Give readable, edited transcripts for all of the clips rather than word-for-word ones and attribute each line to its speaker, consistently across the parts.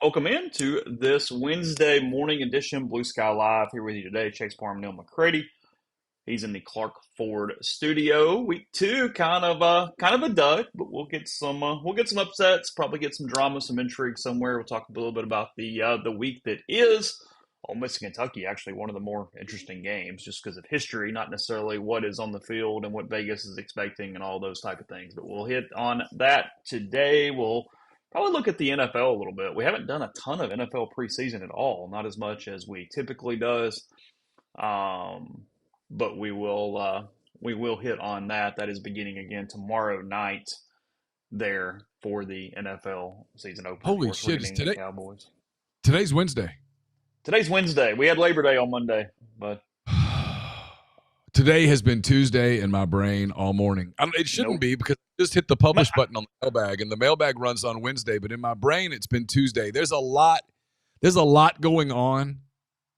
Speaker 1: Welcome into this Wednesday morning edition Blue Sky Live. Here with you today, Chase Parham and Neal McCready. He's in the Clark Ford studio. Week two, kind of a dud, but we'll get some upsets, probably get some drama, some intrigue somewhere. We'll talk a little bit about the week that is. Ole Miss and Kentucky, actually one of the more interesting games, just because of history, not necessarily what is on the field and what Vegas is expecting and all those type of things. But we'll hit on that today. We'll probably look at the NFL a little bit. We haven't done a ton of NFL preseason at all, not as much as we typically does. Um, but we will hit on that. That is beginning again tomorrow night there for the NFL season opener. Of
Speaker 2: Holy
Speaker 1: course, we're
Speaker 2: shit! Is
Speaker 1: getting the
Speaker 2: today?
Speaker 1: Cowboys.
Speaker 2: Today's Wednesday.
Speaker 1: Today's Wednesday. We had Labor Day on Monday, but
Speaker 2: Today has been Tuesday in my brain all morning. It shouldn't
Speaker 1: nope.
Speaker 2: be because I just hit the publish button on the mailbag, and the mailbag runs on Wednesday. But in my brain, it's been Tuesday. There's a lot. There's a lot going on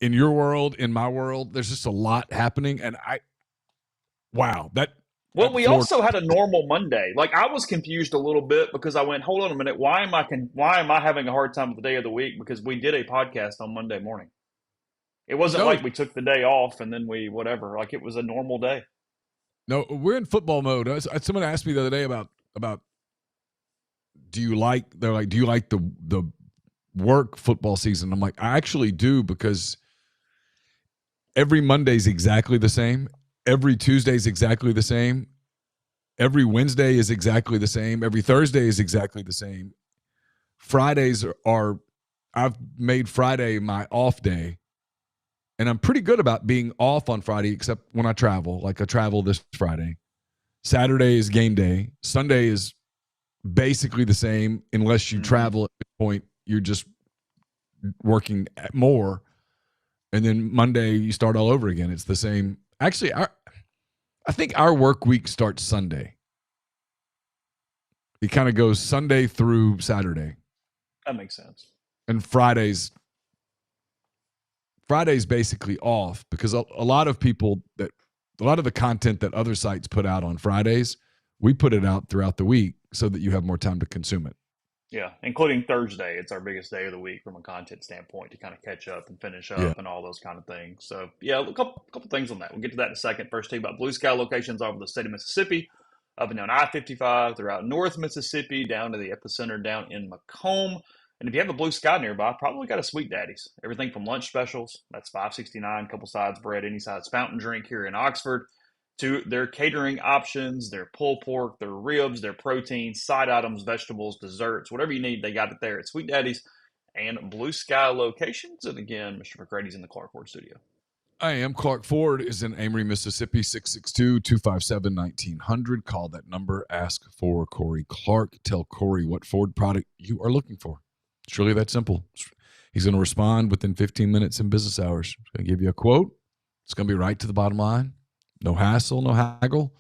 Speaker 2: in your world, in my world. There's just a lot happening, and wow,
Speaker 1: Well,
Speaker 2: that
Speaker 1: we
Speaker 2: Florida.
Speaker 1: also had a normal Monday. Like I was confused a little bit because I went, hold on a minute, why am I having a hard time with the day of the week? Because we did a podcast on Monday morning. It wasn't
Speaker 2: No,
Speaker 1: like we took the day off and then we whatever. Like it was a normal day.
Speaker 2: no, we're in football mode. Someone asked me the other day about do you like? They're like, do you like the work football season? I'm like, I actually do because every Monday's exactly the same. Every Tuesday is exactly the same. Every Wednesday is exactly the same. Every Thursday is exactly the same. Fridays are I've made Friday my off day. And I'm pretty good about being off on Friday, except when I travel. Like I travel this Friday. Saturday is game day. Sunday is basically the same, unless you
Speaker 1: Hmm.
Speaker 2: travel at this point. You're just working more. And then Monday you start all over again. It's the same. Actually, I think our work week starts Sunday. It kind of goes Sunday through Saturday,
Speaker 1: That makes sense.
Speaker 2: and Friday's basically off because a lot of people that a lot of the content that other sites put out on Fridays, we put it out throughout the week so that you have more time to consume it.
Speaker 1: Yeah, including Thursday. It's our biggest day of the week from a content standpoint to kind of catch up and finish
Speaker 2: Yeah.
Speaker 1: up and all those kind of things. So, yeah, a couple things on that. We'll get to that in a second. First, tell you about Blue Sky locations over the state of Mississippi, up and down I-55, throughout North Mississippi, down to the epicenter down in Macomb. And if you have a Blue Sky nearby, probably got a Sweet Daddy's. Everything from lunch specials, that's $5.69, couple sides bread, any size fountain drink here in Oxford, to their catering options, their pulled pork, their ribs, their protein, side items, vegetables, desserts, whatever you need, they got it there at Sweet Daddy's and Blue Sky locations. And again, Mr. McCready's in the Clark Ford studio.
Speaker 2: I am. Clark Ford is in Amory, Mississippi, 662-257-1900. Call that number. Ask for Corey Clark. Tell Corey what Ford product you are looking for. It's really that simple. He's going to respond within 15 minutes in business hours. He's going to give you a quote. It's going to be right to the bottom line. No hassle, no haggle.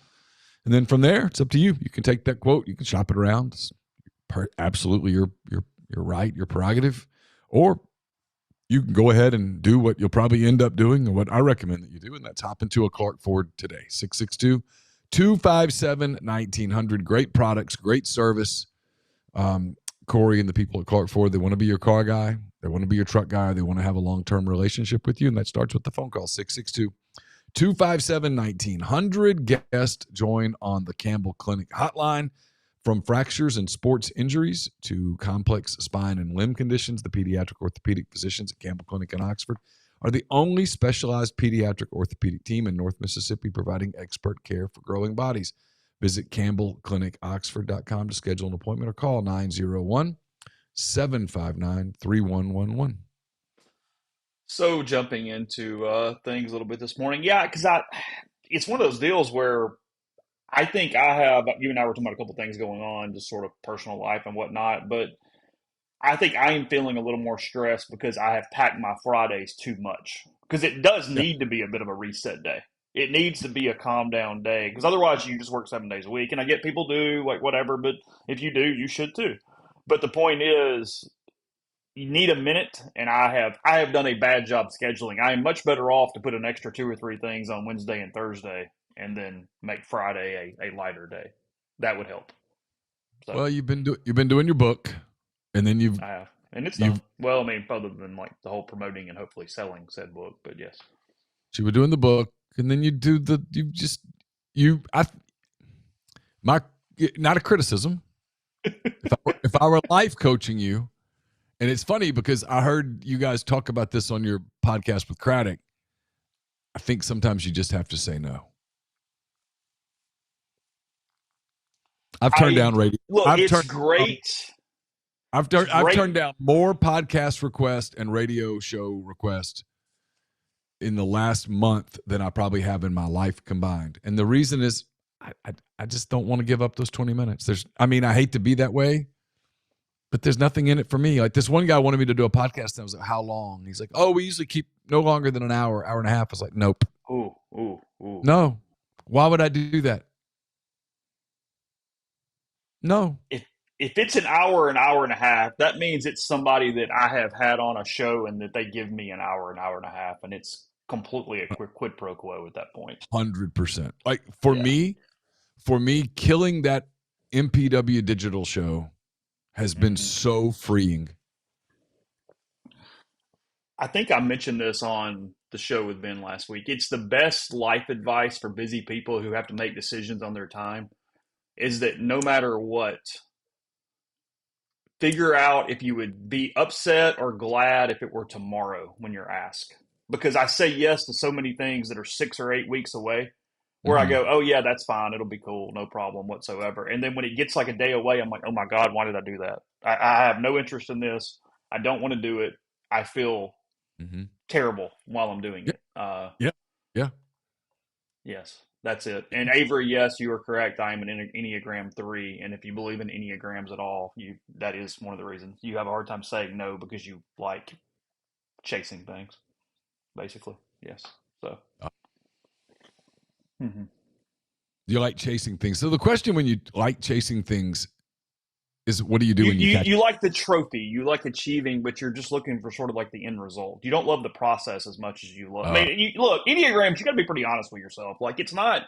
Speaker 2: And then from there, it's up to you. You can take that quote. You can shop it around. It's absolutely your right, your prerogative. Or you can go ahead and do what you'll probably end up doing, or what I recommend that you do, and that's hop into a Clark Ford today. 662-257-1900. Great products, great service. Corey and the people at Clark Ford, they want to be your car guy. They want to be your truck guy. They want to have a long-term relationship with you, and that starts with the phone call, 662-257-1900. Guest join on the Campbell Clinic hotline. From fractures and sports injuries to complex spine and limb conditions, the pediatric orthopedic physicians at Campbell Clinic in Oxford are the only specialized pediatric orthopedic team in North Mississippi providing expert care for growing bodies. Visit campbellclinicoxford.com to schedule an appointment or call 901-759-3111.
Speaker 1: So jumping into things a little bit this morning, yeah, because it's one of those deals where I think I have. You and I were talking about a couple things going on, just sort of personal life and whatnot, but I think I am feeling a little more stressed because I have packed my Fridays too much. Because it does
Speaker 2: Yeah.
Speaker 1: need to be a bit of a reset day. It needs to be a calm down day because otherwise you just work 7 days a week. And I get people do like whatever, but if you do, you should too. But the point is, you need a minute, and I have done a bad job scheduling. I am much better off to put an extra two or three things on Wednesday and Thursday, and then make Friday a lighter day. That would help. So
Speaker 2: Well, you've been doing your book, and then you've
Speaker 1: I have. And it's
Speaker 2: You
Speaker 1: done. Well, I mean, other than like the whole promoting and hopefully selling said book, but yes.
Speaker 2: she were doing the book, and then you do the you I my not a criticism. If I were life coaching you, and it's funny because I heard you guys talk about this on your podcast with Craddock. I think sometimes you just have to say no. I've turned
Speaker 1: I
Speaker 2: down radio.
Speaker 1: look,
Speaker 2: I've
Speaker 1: it's
Speaker 2: turned
Speaker 1: great. It's
Speaker 2: I've turned
Speaker 1: great.
Speaker 2: down more podcast requests and radio show requests in the last month than I probably have in my life combined. And the reason is I just don't want to give up those 20 minutes. I hate to be that way, but there's nothing in it for me. Like this one guy wanted me to do a podcast, and I was like, how long? He's like, oh, we usually keep no longer than an hour, hour and a half. I was like, nope.
Speaker 1: Ooh, ooh, ooh.
Speaker 2: No. Why would I do that? No.
Speaker 1: If it's an hour and a half, that means it's somebody that I have had on a show and that they give me an hour and a half, and it's completely a quid pro quo at that point.
Speaker 2: 100%. Like
Speaker 1: Yeah.
Speaker 2: for me, killing that MPW digital show has been so freeing.
Speaker 1: I think I mentioned this on the show with Ben last week. It's the best life advice for busy people who have to make decisions on their time is that no matter what, figure out if you would be upset or glad if it were tomorrow when you're asked. Because I say yes to so many things that are 6 or 8 weeks away where I go, oh, yeah, that's fine. It'll be cool. No problem whatsoever. And then when it gets like a day away, I'm like, oh, my God, why did I do that? I have no interest in this. I don't want to do it. I feel terrible while I'm doing it.
Speaker 2: Yeah.
Speaker 1: Yes, that's it. And Avery, yes, you are correct. I am an Enneagram 3. And if you believe in Enneagrams at all, that is one of the reasons. You have a hard time saying no because you like chasing things, basically. Yes. So.
Speaker 2: You like chasing things. So the question when you like chasing things is what do you do when you catch
Speaker 1: you like the trophy, you like achieving, but you're just looking for sort of like the end result. You don't love the process as much as you love. I mean, look, Enneagrams. You got to be pretty honest with yourself. Like it's not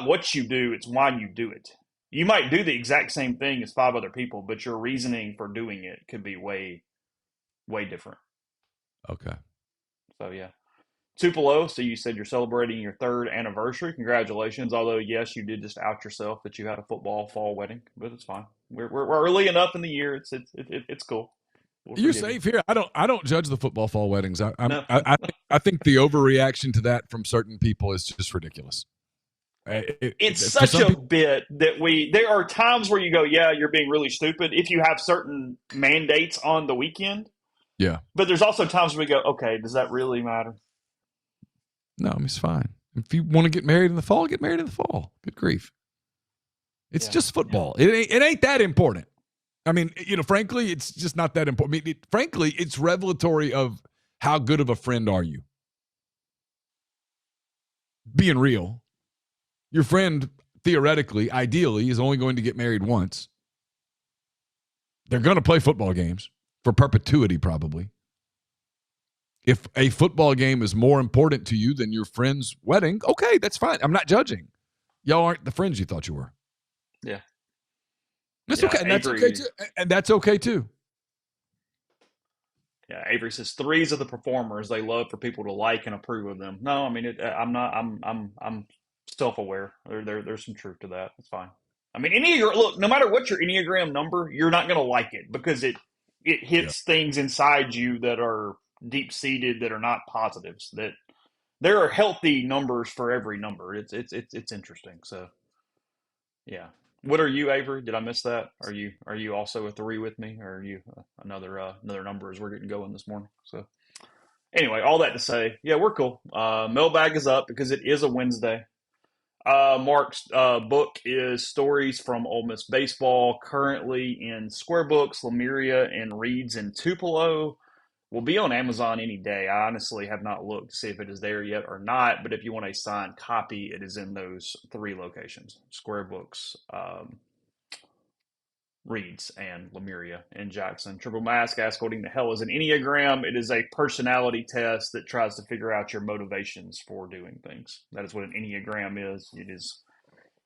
Speaker 1: what you do; it's why you do it. You might do the exact same thing as 5 other people, but your reasoning for doing it could be way, way different.
Speaker 2: Okay.
Speaker 1: So yeah. Tupelo, so you said you're celebrating your 3rd anniversary. Congratulations. Although, yes, you did just out yourself that you had a football fall wedding, but it's fine. We're early enough in the year. It's cool.
Speaker 2: You're safe here. I don't judge the football fall weddings.
Speaker 1: No.
Speaker 2: I think the overreaction to that from certain people is just ridiculous.
Speaker 1: It's such a bit that there are times where you go, yeah, you're being really stupid if you have certain mandates on the weekend.
Speaker 2: Yeah.
Speaker 1: But there's also times where we go, okay, does that really matter?
Speaker 2: No, I mean, it's fine. If you want to get married in the fall, get married in the fall. Good grief. It's just football. Yeah. It ain't that important. I mean, frankly, it's just not that important. I mean, frankly, it's revelatory of how good of a friend are you. Being real, your friend, theoretically, ideally, is only going to get married once. They're going to play football games for perpetuity, probably. If a football game is more important to you than your friend's wedding, okay, that's fine. I'm not judging. Y'all aren't the friends you thought you were.
Speaker 1: Yeah.
Speaker 2: That's okay. And that's okay too. And that's okay too.
Speaker 1: Yeah, Avery says 3s are the performers they love for people to like and approve of them. No, I mean I'm self-aware. There's some truth to that. It's fine. I mean, look, no matter what your Enneagram number, you're not going to like it because it hits things inside you that are deep-seated that are not positives. That there are healthy numbers for every number. It's interesting. So, yeah. What are you, Avery? Did I miss that? Are you also a 3 with me, or are you another number as we're getting going this morning? So, anyway, all that to say, yeah, we're cool. Mailbag is up because it is a Wednesday. Mark's book is Stories from Ole Miss Baseball, currently in Square Books, Lemuria, and Reads in Tupelo. Will be on Amazon any day. I honestly have not looked to see if it is there yet or not, but if you want a signed copy, it is in those 3 locations, Square Books, Reads, and Lemuria in Jackson. Triple Mask asks, what in the hell is an Enneagram? It is a personality test that tries to figure out your motivations for doing things. That is what an Enneagram is. It is,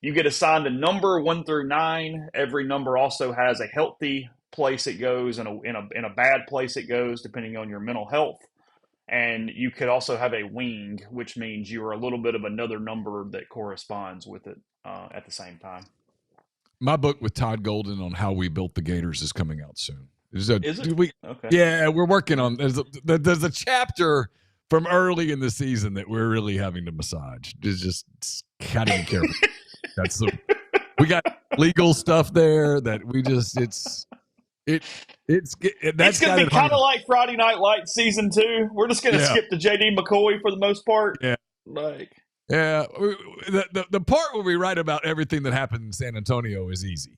Speaker 1: you get assigned a number 1 through 9. Every number also has a healthy place it goes and in a bad place it goes, depending on your mental health. And you could also have a wing, which means you are a little bit of another number that corresponds with it at the same time.
Speaker 2: My book with Todd Golden on how we built the Gators is coming out soon. Is it?
Speaker 1: Okay.
Speaker 2: Yeah, we're working on. There's a chapter from early in the season that we're really having to massage. It's just gotta be careful. We got legal stuff there that we just that's
Speaker 1: it's going to be kind of like Friday Night Lights season 2. We're just going to skip to J.D. McCoy for the most part.
Speaker 2: Yeah. The part where we write about everything that happened in San Antonio is easy.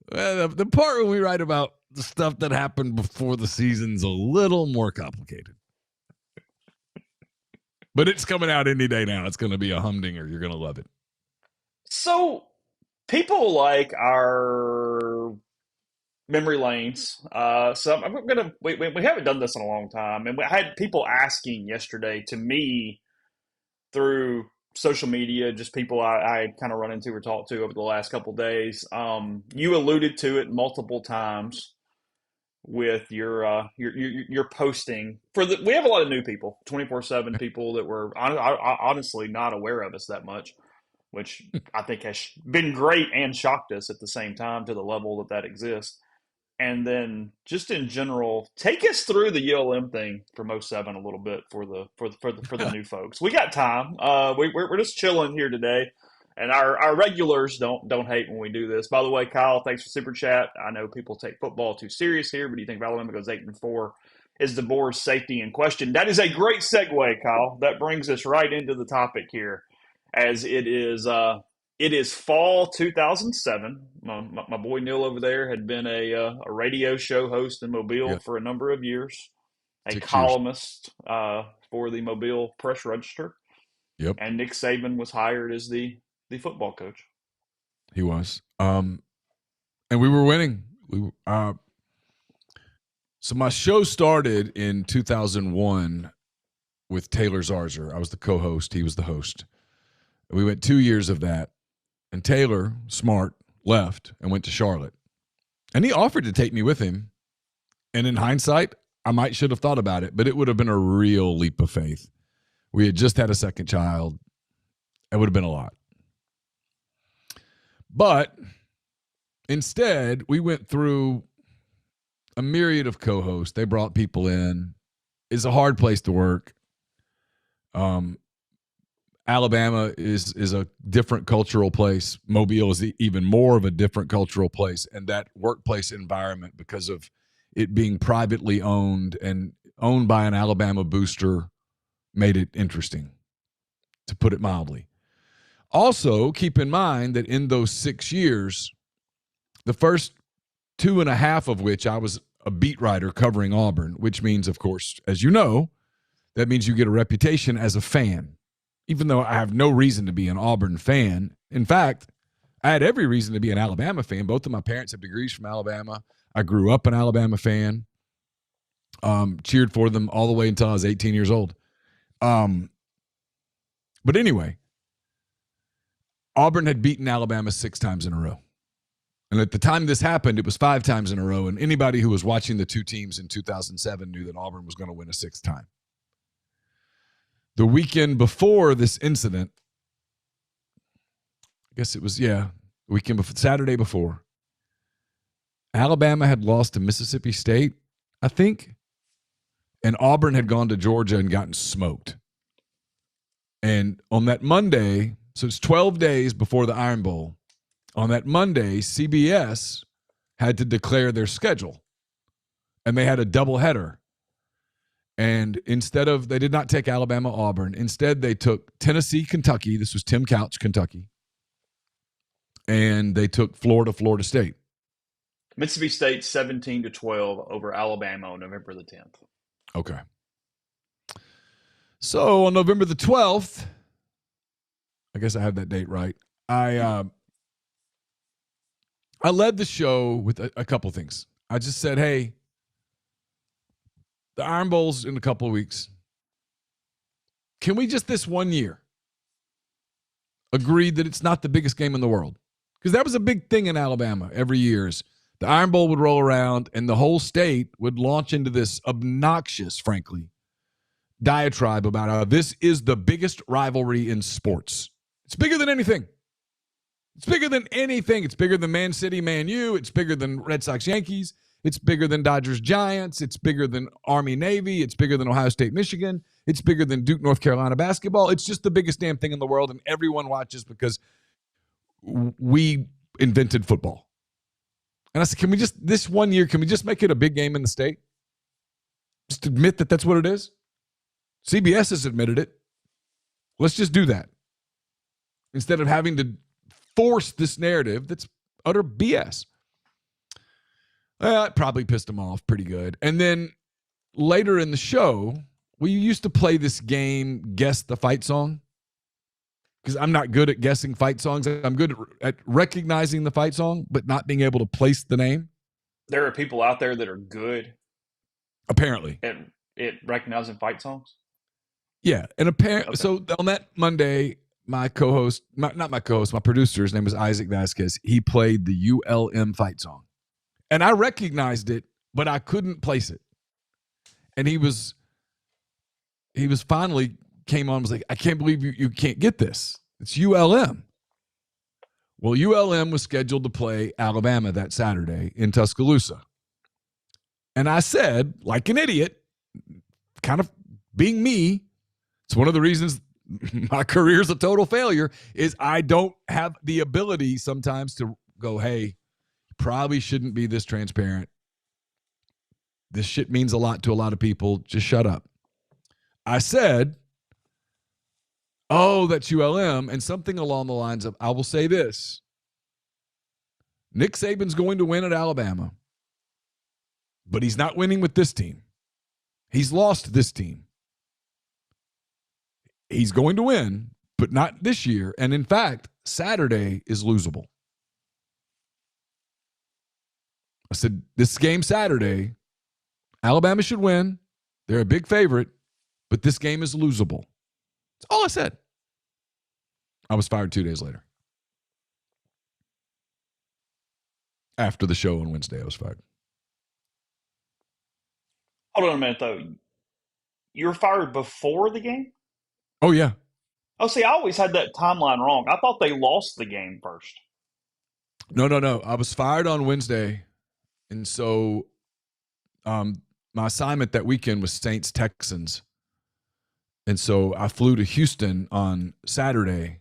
Speaker 2: The part where we write about the stuff that happened before the season's a little more complicated. But it's coming out any day now. It's going to be a humdinger. You're going to love it.
Speaker 1: So people like our memory lanes. So I'm gonna we haven't done this in a long time, and I had people asking yesterday to me through social media, just people I kind of run into or talked to over the last couple of days. You alluded to it multiple times with your posting for the. We have a lot of new people, 24/7 people that were honestly not aware of us that much, which I think has been great and shocked us at the same time to the level that exists. And then just in general, take us through the ULM thing for Mo 7 a little bit for the new folks. We got time. We're just chilling here today, and our regulars don't hate when we do this. By the way, Kyle, thanks for super chat. I know people take football too serious here, but do you think if Alabama goes 8-4, is DeBoer's safety in question? That is a great segue, Kyle. That brings us right into the topic here, as it is. It is fall 2007. My boy Neil over there had been a radio show host in Mobile for a number of years, a columnist for the Mobile Press Register.
Speaker 2: Yep.
Speaker 1: And Nick Saban was hired as the football coach.
Speaker 2: He was. And we were winning. So my show started in 2001 with Taylor Zarzer. I was the co-host. He was the host. We went 2 years of that. And Taylor, smart, left and went to Charlotte. And he offered to take me with him. And in hindsight, I might should have thought about it, but it would have been a real leap of faith. We had just had a second child. It would have been a lot. But instead, we went through a myriad of co-hosts. They brought people in. It's a hard place to work. Alabama is a different cultural place. Mobile is even more of a different cultural place. And that workplace environment, because of it being privately owned and owned by an Alabama booster, made it interesting, to put it mildly. Also, keep in mind that in those 6 years, the first 2.5 of which I was a beat writer covering Auburn, which means, of course, as you know, that means you get a reputation as a fan. Even though I have no reason to be an Auburn fan. In fact, I had every reason to be an Alabama fan. Both of my parents have degrees from Alabama. I grew up an Alabama fan. Cheered for them all the way until I was 18 years old. But anyway, Auburn had beaten Alabama 6 times in a row. And at the time this happened, it was 5 times in a row. And anybody who was watching the two teams in 2007 knew that Auburn was going to win a 6th time. The weekend before this incident, I guess it was, weekend before, Saturday before, Alabama had lost to Mississippi State, I think, and Auburn had gone to Georgia and gotten smoked. And on that Monday, so it's 12 days before the Iron Bowl, on that Monday, CBS had to declare their schedule, and they had a doubleheader. And they did not take Alabama, Auburn. Instead, they took Tennessee, Kentucky. This was Tim Couch, Kentucky. And they took Florida, Florida State.
Speaker 1: Mississippi State 17-12 over Alabama on November the 10th.
Speaker 2: Okay. So on November the 12th, I guess I have that date right. I led the show with a couple things. I just said, hey, the Iron Bowl's in a couple of weeks. Can we just this one year agree that it's not the biggest game in the world? Because that was a big thing in Alabama every year is The Iron Bowl would roll around, and the whole state would launch into this obnoxious, frankly, diatribe about how this is the biggest rivalry in sports. It's bigger than anything. It's bigger than anything. It's bigger than Man City, Man U. It's bigger than Red Sox, Yankees. It's bigger than Dodgers, Giants. It's bigger than Army, Navy. It's bigger than Ohio State, Michigan. It's bigger than Duke, North Carolina basketball. It's just the biggest damn thing in the world, and everyone watches because we invented football. And I said, can we just, this one year, can we just make it a big game in the state? Just admit that that's what it is? CBS has admitted it. Let's just do that. Instead of having to force this narrative that's utter BS. It probably pissed him off pretty good. And then later in the show, we used to play this game, Guess the Fight Song. Because I'm not good at guessing fight songs. I'm good at recognizing the fight song, but not being able to place the name.
Speaker 1: There are people out there that are good
Speaker 2: Apparently.
Speaker 1: at recognizing fight songs.
Speaker 2: Yeah. And apparently,
Speaker 1: Okay.
Speaker 2: So on that Monday, my co-host, not my co-host, my producer, his name was Isaac Vasquez. He played the ULM fight song. And I recognized it, but I couldn't place it. And he was finally came on and was like, I can't believe you can't get this. It's ULM. Well, ULM was scheduled to play Alabama that Saturday in Tuscaloosa. And I said, like an idiot, kind of being me, it's one of the reasons my career is a total failure, is I don't have the ability sometimes to go, hey, you probably shouldn't be this transparent. This shit means a lot to a lot of people. Just shut up. I said, oh, that's ULM, and something along the lines of, I will say this. Nick Saban's going to win at Alabama, but he's not winning with this team. He's lost this team. He's going to win, but not this year. And in fact, Saturday is losable. I said, this game Saturday, Alabama should win. They're a big favorite, but this game is losable. That's all I said. I was fired 2 days later. After the show on Wednesday, I was fired.
Speaker 1: Hold on a minute, though. You were fired before the game?
Speaker 2: Oh, yeah.
Speaker 1: Oh, see, I always had that timeline wrong. I thought they lost the game first.
Speaker 2: No. I was fired on Wednesday. And so my assignment that weekend was Saints-Texans. And so I flew to Houston on Saturday.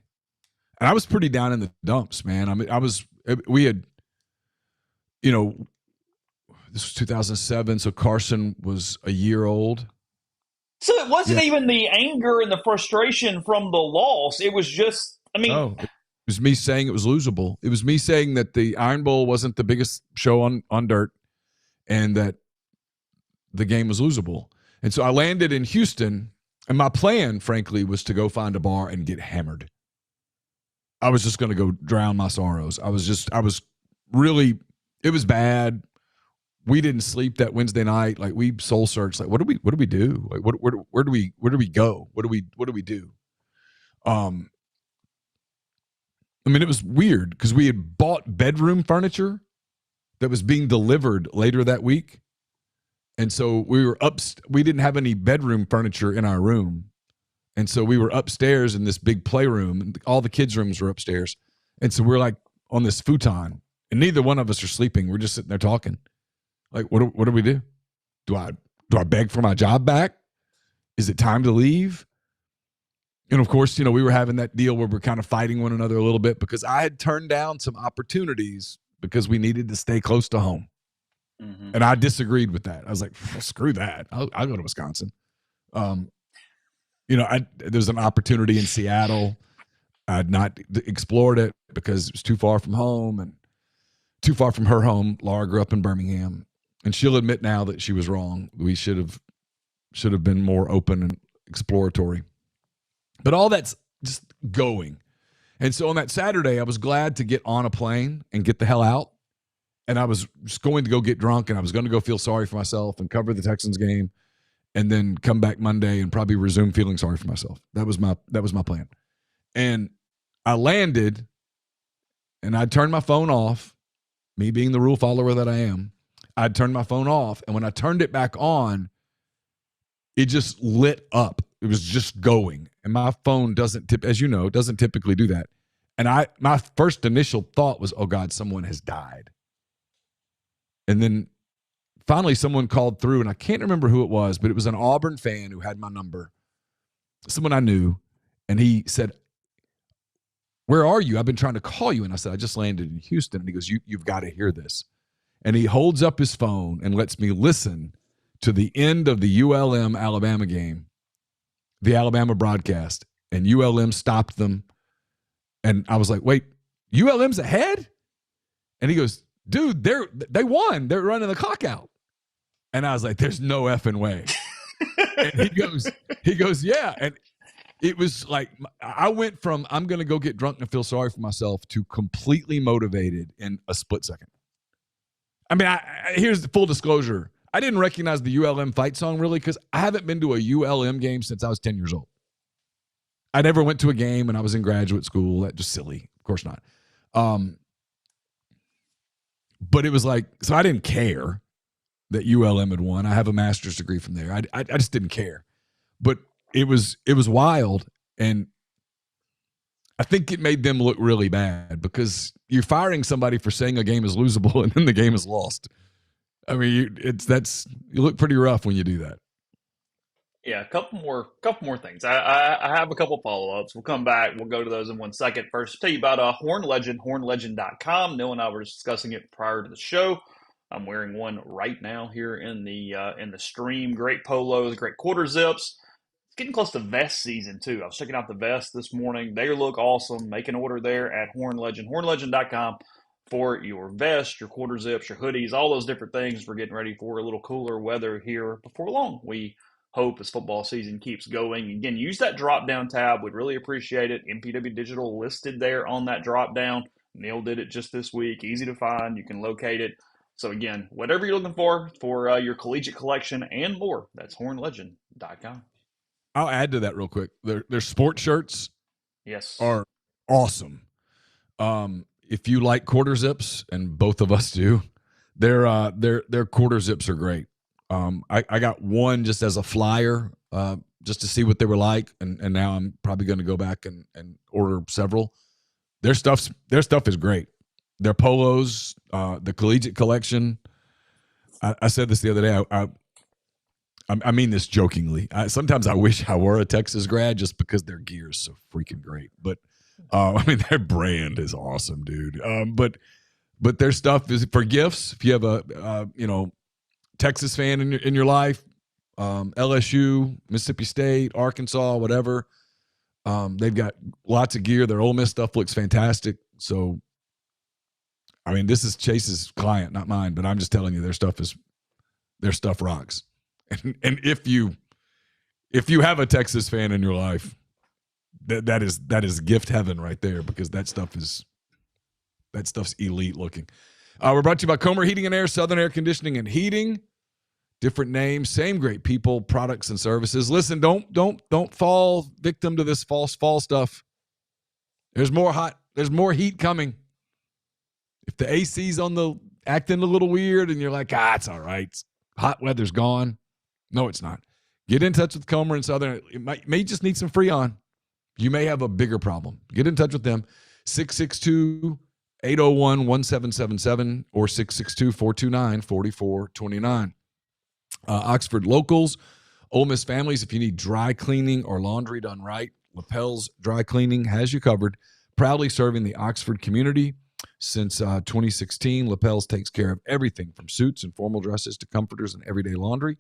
Speaker 2: And I was pretty down in the dumps, man. I mean, we had, this was 2007. So Carson was a year old.
Speaker 1: So it wasn't even the anger and the frustration from the loss. It was just,
Speaker 2: it was me saying it was losable. It was me saying that the Iron Bowl wasn't the biggest show on dirt and that the game was losable. And so I landed in Houston, and my plan, frankly, was to go find a bar and get hammered. I was just going to go drown my sorrows. I was really, it was bad. We didn't sleep that Wednesday night. Like, we soul searched. Like, what do we do? Like, where do we go? What do we do? It was weird because we had bought bedroom furniture that was being delivered later that week. And so we were we didn't have any bedroom furniture in our room. And so we were upstairs in this big playroom, and all the kids' rooms were upstairs. And so we're like on this futon, and neither one of us are sleeping. We're just sitting there talking. Like, what do we do? Do I beg for my job back? Is it time to leave? And of course, we were having that deal where we're kind of fighting one another a little bit because I had turned down some opportunities because we needed to stay close to home. Mm-hmm. And I disagreed with that. I was like, screw that. I'll go to Wisconsin. There's an opportunity in Seattle. I'd not explored it because it was too far from home and too far from her home. Laura grew up in Birmingham, and she'll admit now that she was wrong. We should have been more open and exploratory. But all that's just going. And so on that Saturday, I was glad to get on a plane and get the hell out. And I was just going to go get drunk, and I was going to go feel sorry for myself and cover the Texans game and then come back Monday and probably resume feeling sorry for myself. That was my plan. And I landed, and I turned my phone off, me being the rule follower that I am, I'd turned my phone off. And when I turned it back on, it just lit up. It was just going. And my phone doesn't as you know, doesn't typically do that. And my first initial thought was, oh God, someone has died. And then finally someone called through, and I can't remember who it was, but it was an Auburn fan who had my number, someone I knew. And he said, where are you? I've been trying to call you. And I said, I just landed in Houston. And he goes, you've got to hear this. And he holds up his phone and lets me listen to the end of the ULM Alabama game, the Alabama broadcast. And ULM stopped them. And I was like, wait, ULM's ahead? And he goes, dude, they won. They're running the clock out. And I was like, there's no effing way. And he goes, yeah. And it was like, I went from I'm going to go get drunk and feel sorry for myself to completely motivated in a split second. I mean, here's the full disclosure. I didn't recognize the ULM fight song really because I haven't been to a ULM game since I was 10 years old. I never went to a game when I was in graduate school. That's just silly. Of course not. But it was like, so I didn't care that ULM had won. I have a master's degree from there. I just didn't care. But it was wild, and I think it made them look really bad because you're firing somebody for saying a game is losable and then the game is lost. I mean, you look pretty rough when you do that.
Speaker 1: Yeah, a couple more things. I have a couple follow-ups. We'll come back. We'll go to those in 1 second. First, I'll tell you about Horn Legend, hornlegend.com. Neil and I were discussing it prior to the show. I'm wearing one right now here in the stream. Great polos, great quarter zips. It's getting close to vest season too. I was checking out the vests this morning. They look awesome. Make an order there at Horn Legend, hornlegend.com for your vest, your quarter zips, your hoodies, all those different things. We're getting ready for a little cooler weather here before long. We hope as football season keeps going. Again, use that drop-down tab. We'd really appreciate it. MPW Digital listed there on that drop-down. Neil did it just this week. Easy to find. You can locate it. So again, whatever you're looking for your collegiate collection and more, that's hornlegend.com.
Speaker 2: I'll add to that real quick. Their sports shirts
Speaker 1: Yes.
Speaker 2: are awesome. If you like quarter zips, and both of us do, their quarter zips are great. I got one just as a flyer, just to see what they were like, and now I'm probably going to go back and order several. Their stuff is great. Their polos, the collegiate collection. I said this the other day. I mean this jokingly. Sometimes I wish I were a Texas grad just because their gear is so freaking great. But I mean, their brand is awesome, dude. But their stuff is for gifts. If you have a Texas fan in your life, LSU, Mississippi State, Arkansas, whatever, they've got lots of gear. Their Ole Miss stuff looks fantastic. So, I mean, this is Chase's client, not mine. But I'm just telling you, their stuff rocks. And if you have a Texas fan in your life, that is gift heaven right there, because that stuff's elite looking. We're brought to you by Comer Heating and Air, Southern Air Conditioning and Heating. Different names, same great people, products, and services. Listen, don't fall victim to this false fall stuff. There's more heat coming. If the AC's acting a little weird and you're like, it's all right. Hot weather's gone. No, it's not. Get in touch with Comer and Southern. It may just need some Freon. You may have a bigger problem. Get in touch with them. 662-801-1777 or 662-429-4429. Oxford locals, Ole Miss families, if you need dry cleaning or laundry done right, Lapel's Dry Cleaning has you covered. Proudly serving the Oxford community since 2016. Lapel's takes care of everything from suits and formal dresses to comforters and everyday laundry.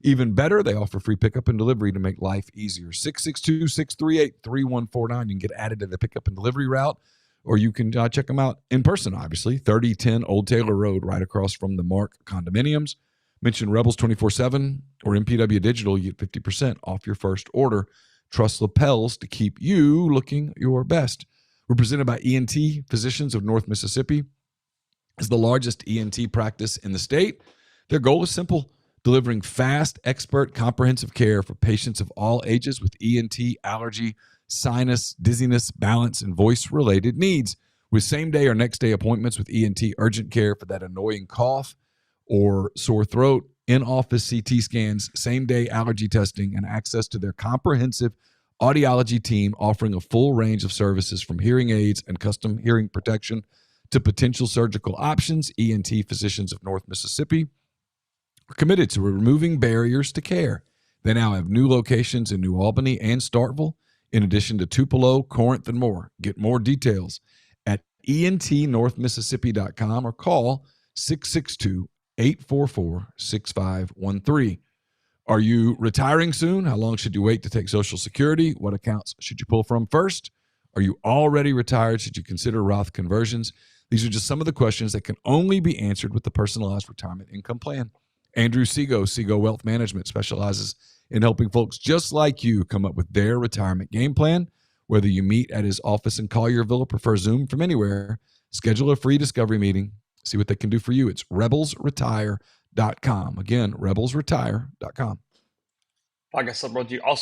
Speaker 2: Even better, they offer free pickup and delivery to make life easier. 662-638-3149. You can get added to the pickup and delivery route, or you can check them out in person, obviously. 3010 Old Taylor Road, right across from the Mark condominiums. Mention Rebels 24/7 or MPW Digital. You get 50% off your first order. Trust Lapels to keep you looking your best. We're presented by ENT Physicians of North Mississippi. It's the largest ENT practice in the state. Their goal is simple: delivering fast, expert, comprehensive care for patients of all ages with ENT, allergy, sinus, dizziness, balance, and voice-related needs. With same-day or next-day appointments with ENT urgent care for that annoying cough or sore throat, in-office CT scans, same-day allergy testing, and access to their comprehensive audiology team offering a full range of services from hearing aids and custom hearing protection to potential surgical options, ENT Physicians of North Mississippi are committed to removing barriers to care. They now have new locations in New Albany and Starkville, in addition to Tupelo, Corinth, and more. Get more details at entnorthmississippi.com or call 662-844-6513. Are you retiring soon? How long should you wait to take Social Security? What accounts should you pull from first? Are you already retired? Should you consider Roth conversions? These are just some of the questions that can only be answered with the personalized retirement income plan. Andrew Sego Wealth Management, specializes in helping folks just like you come up with their retirement game plan. Whether you meet at his office in Collierville or prefer Zoom from anywhere, schedule a free discovery meeting. See what they can do for you. It's rebelsretire.com. Again, rebelsretire.com.
Speaker 1: Also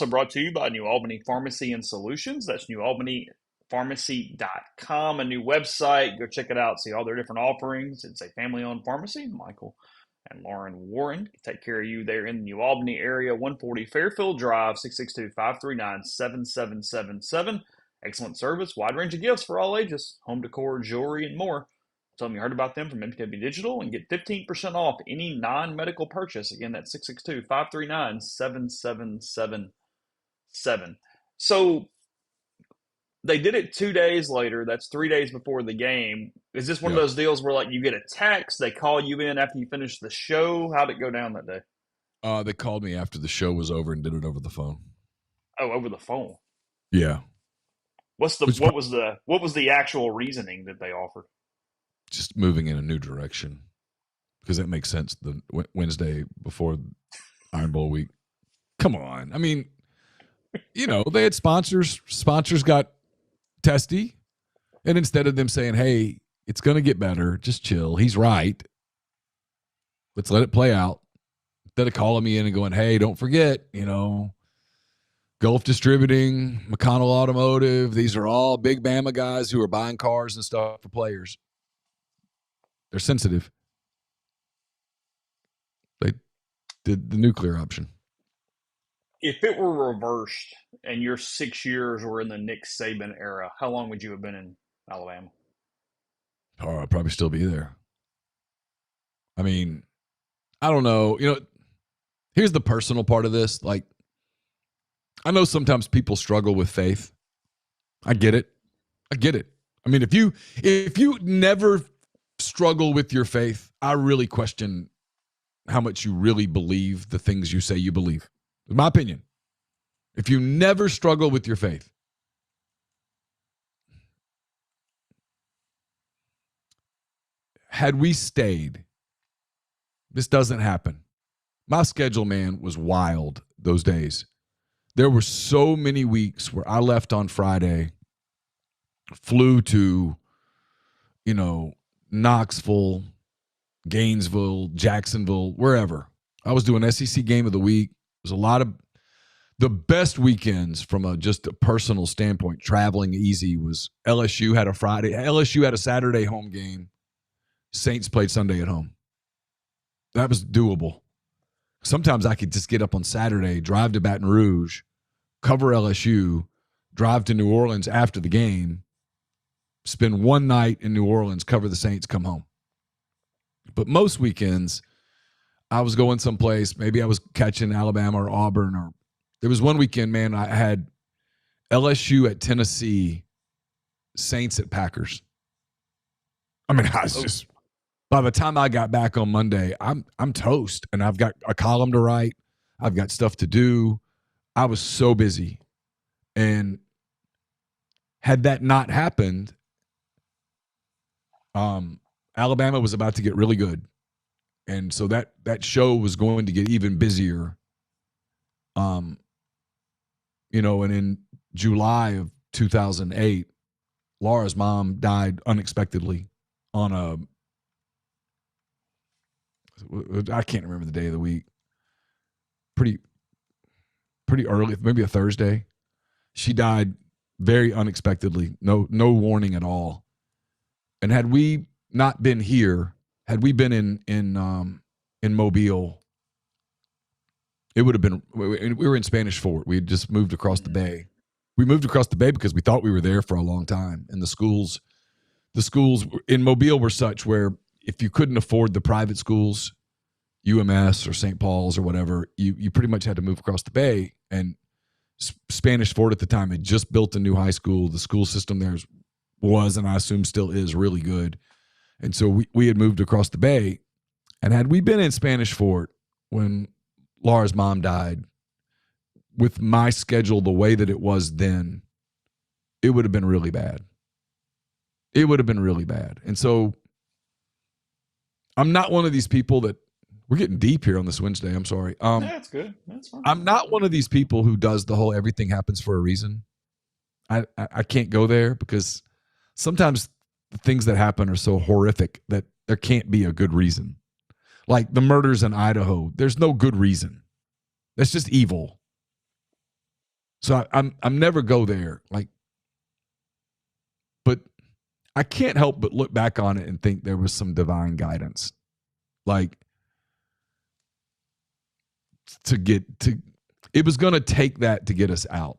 Speaker 1: brought to you by New Albany Pharmacy and Solutions. That's newaubanypharmacy.com, a new website. Go check it out. See all their different offerings. It's a family-owned pharmacy. Michael and Lauren Warren can take care of you there in the New Albany area. 140 Fairfield Drive, 662-539-7777. Excellent service, wide range of gifts for all ages, home decor, jewelry, and more. Tell them you heard about them from MTW Digital and get 15% off any non-medical purchase. Again, that's 662-539-7777. So they did it 2 days later. That's 3 days before the game. Is this one of those deals where, like, you get a text, they call you in after you finish the show? How'd it go down that day?
Speaker 2: They called me after the show was over and did it over the phone.
Speaker 1: Oh, over the phone.
Speaker 2: Yeah.
Speaker 1: What was the actual reasoning that they offered?
Speaker 2: Just moving in a new direction, because that makes sense. The Wednesday before Iron Bowl week. Come on. I mean, they had sponsors. Sponsors got testy. And instead of them saying, hey, it's going to get better, just chill. He's right. Let's let it play out. Instead of calling me in and going, hey, don't forget, Gulf Distributing, McConnell Automotive, these are all big Bama guys who are buying cars and stuff for players. They're sensitive. They did the nuclear option.
Speaker 1: If it were reversed and your 6 years were in the Nick Saban era, how long would you have been in Alabama?
Speaker 2: Oh, I'd probably still be there. I mean, I don't know. Here's the personal part of this. Like, I know sometimes people struggle with faith. I get it. I mean, if you never struggle with your faith, I really question how much you really believe the things you say you believe. In my opinion, if you never struggle with your faith, had we stayed, this doesn't happen. My schedule, man, was wild those days. There were so many weeks where I left on Friday, flew to, Knoxville, Gainesville, Jacksonville, wherever. I was doing SEC game of the week. There's a lot of the best weekends from just a personal standpoint. Traveling easy was LSU had a Saturday home game. Saints played Sunday at home. That was doable. Sometimes I could just get up on Saturday, drive to Baton Rouge, cover LSU, drive to New Orleans after the game, spend one night in New Orleans, cover the Saints, come home. But most weekends, I was going someplace. Maybe I was catching Alabama or Auburn. Or there was one weekend, man, I had LSU at Tennessee, Saints at Packers. I mean, I was just, by the time I got back on Monday, I'm toast. And I've got a column to write. I've got stuff to do. I was so busy. And had that not happened, Alabama was about to get really good. And so that show was going to get even busier. And in July of 2008, Laura's mom died unexpectedly on I can't remember the day of the week. Pretty early, maybe a Thursday. She died very unexpectedly. No warning at all. And had we not been here, had we been in Mobile, it would have been. We were in Spanish Fort. We had just moved across the bay. We moved across the bay because we thought we were there for a long time, and the schools in Mobile were such where if you couldn't afford the private schools, UMS or St. Paul's or whatever, you pretty much had to move across the bay. And Spanish Fort at the time had just built a new high school. The school system there was, and I assume still is, really good. And so we had moved across the bay. And had we been in Spanish Fort when Laura's mom died, with my schedule the way that it was then, it would have been really bad. It would have been really bad. And so I'm not one of these people that, we're getting deep here on this Wednesday. I'm sorry.
Speaker 1: That's good. That's fine.
Speaker 2: I'm not one of these people who does the whole everything happens for a reason. I can't go there because sometimes the things that happen are so horrific that there can't be a good reason. Like the murders in Idaho, there's no good reason. That's just evil. So I'm never go there. Like, but I can't help but look back on it and think there was some divine guidance. Like, it was going to take that to get us out.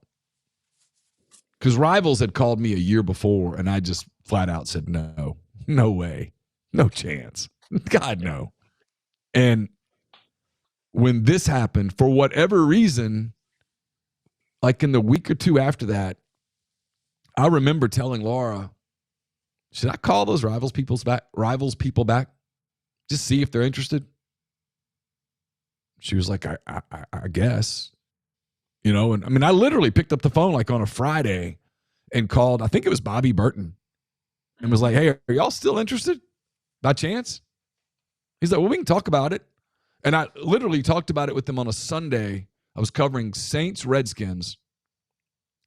Speaker 2: Because Rivals had called me a year before, and I just flat out said, no way, no chance. God, no. And when this happened, for whatever reason, like in the week or two after that, I remember telling Laura, should I call those Rivals people back? Just see if they're interested? She was like, I guess. You know, and I mean, I literally picked up the phone like on a Friday and called, I think it was Bobby Burton, and was like, hey, are y'all still interested by chance? He's like, well, we can talk about it. And I literally talked about it with them on a Sunday. I was covering Saints Redskins.